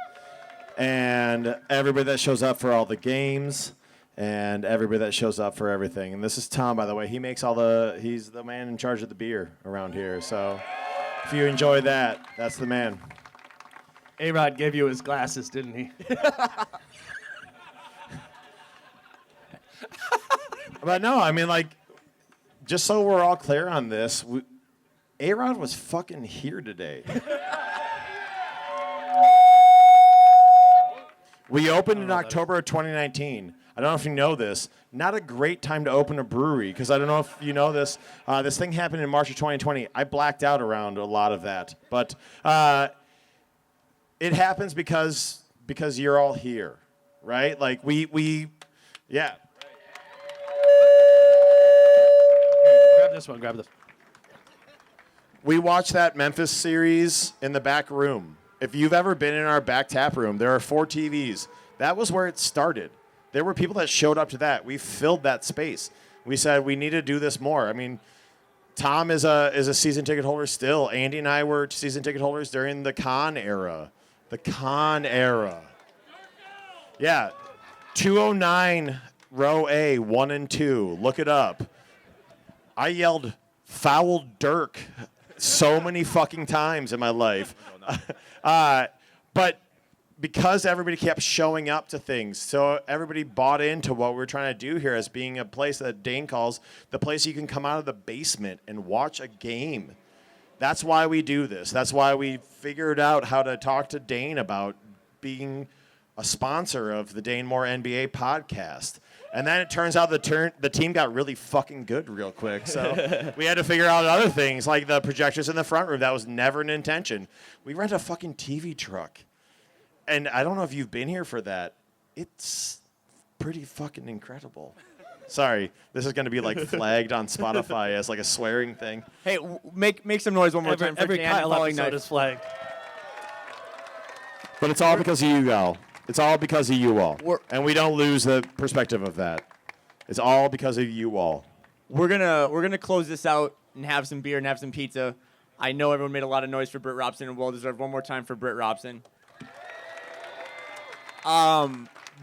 and everybody that shows up for all the games, and everybody that shows up for everything. And this is Tom, by the way. He makes he's the man in charge of the beer around here. So if you enjoy that, that's the man. A-Rod gave you his glasses, didn't he? But no, I mean, like, just so we're all clear on this, A-Rod was fucking here today. We opened in October of 2019. I don't know if you know this. Not a great time to open a brewery, because I don't know if you know this. This thing happened in March of 2020. I blacked out around a lot of that. But it happens because you're all here, right? Like, yeah. Grab this. We watched that Memphis series in the back room. If you've ever been in our back tap room, there are 4 TVs. That was where it started. There were people that showed up to that. We filled that space. We said we need to do this more. I mean, Tom is a season ticket holder still. Andy and I were season ticket holders during the con era. The con era. Yeah. 209 row A, 1 and 2. Look it up. I yelled foul Dirk so many fucking times in my life. But because everybody kept showing up to things, so everybody bought into what we're trying to do here as being a place that Dane calls the place you can come out of the basement and watch a game. That's why we do this. That's why we figured out how to talk to Dane about being a sponsor of the Dane Moore NBA podcast. And then it turns out the team got really fucking good real quick. So we had to figure out other things, like the projectors in the front room. That was never an intention. We rent a fucking TV truck. And I don't know if you've been here for that. It's pretty fucking incredible. Sorry, this is going to be like flagged on Spotify as like a swearing thing. Hey, make some noise one more time for every Dan Kyle Falling episode Knife. is flagged. But it's all because of you all. It's all because of you all. And we don't lose the perspective of that. It's all because of you all. We're gonna close this out and have some beer and have some pizza. I know everyone made a lot of noise for Britt Robson, and well deserved one more time for Britt Robson.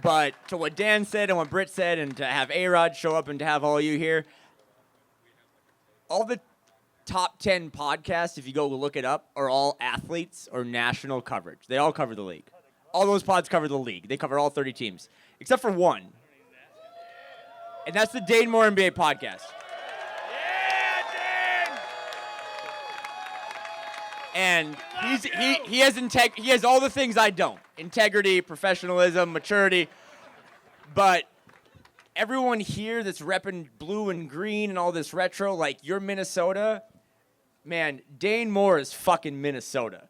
But to what Dan said and what Britt said, and to have A-Rod show up and to have all you here, all the top 10 podcasts, if you go look it up, are all athletes or national coverage. They all cover the league. All those pods cover the league. They cover all 30 teams, except for one. And that's the Dane Moore NBA podcast. And he has all the things I don't. Integrity, professionalism, maturity. But everyone here that's repping blue and green and all this retro, like you're Minnesota, man, Dane Moore is fucking Minnesota.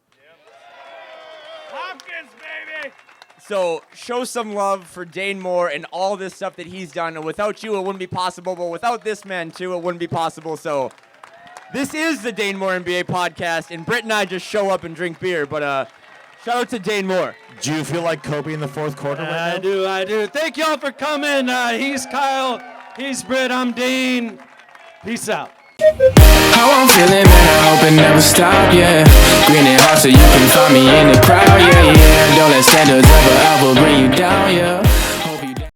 Hopkins, baby! So show some love for Dane Moore and all this stuff that he's done. And without you, it wouldn't be possible. But without this man, too, it wouldn't be possible. So this is the Dane Moore NBA podcast. And Britt and I just show up and drink beer. But Shout out to Dane Moore. Do you feel like Kobe in the fourth quarter right now? I do. Thank y'all for coming. He's Kyle. He's Britt. I'm Dane. Peace out. How I'm feeling, man, I hope it never stop, yeah. Grinning hard so you can find me in the crowd, yeah, yeah. Don't let standards ever bring you down, yeah.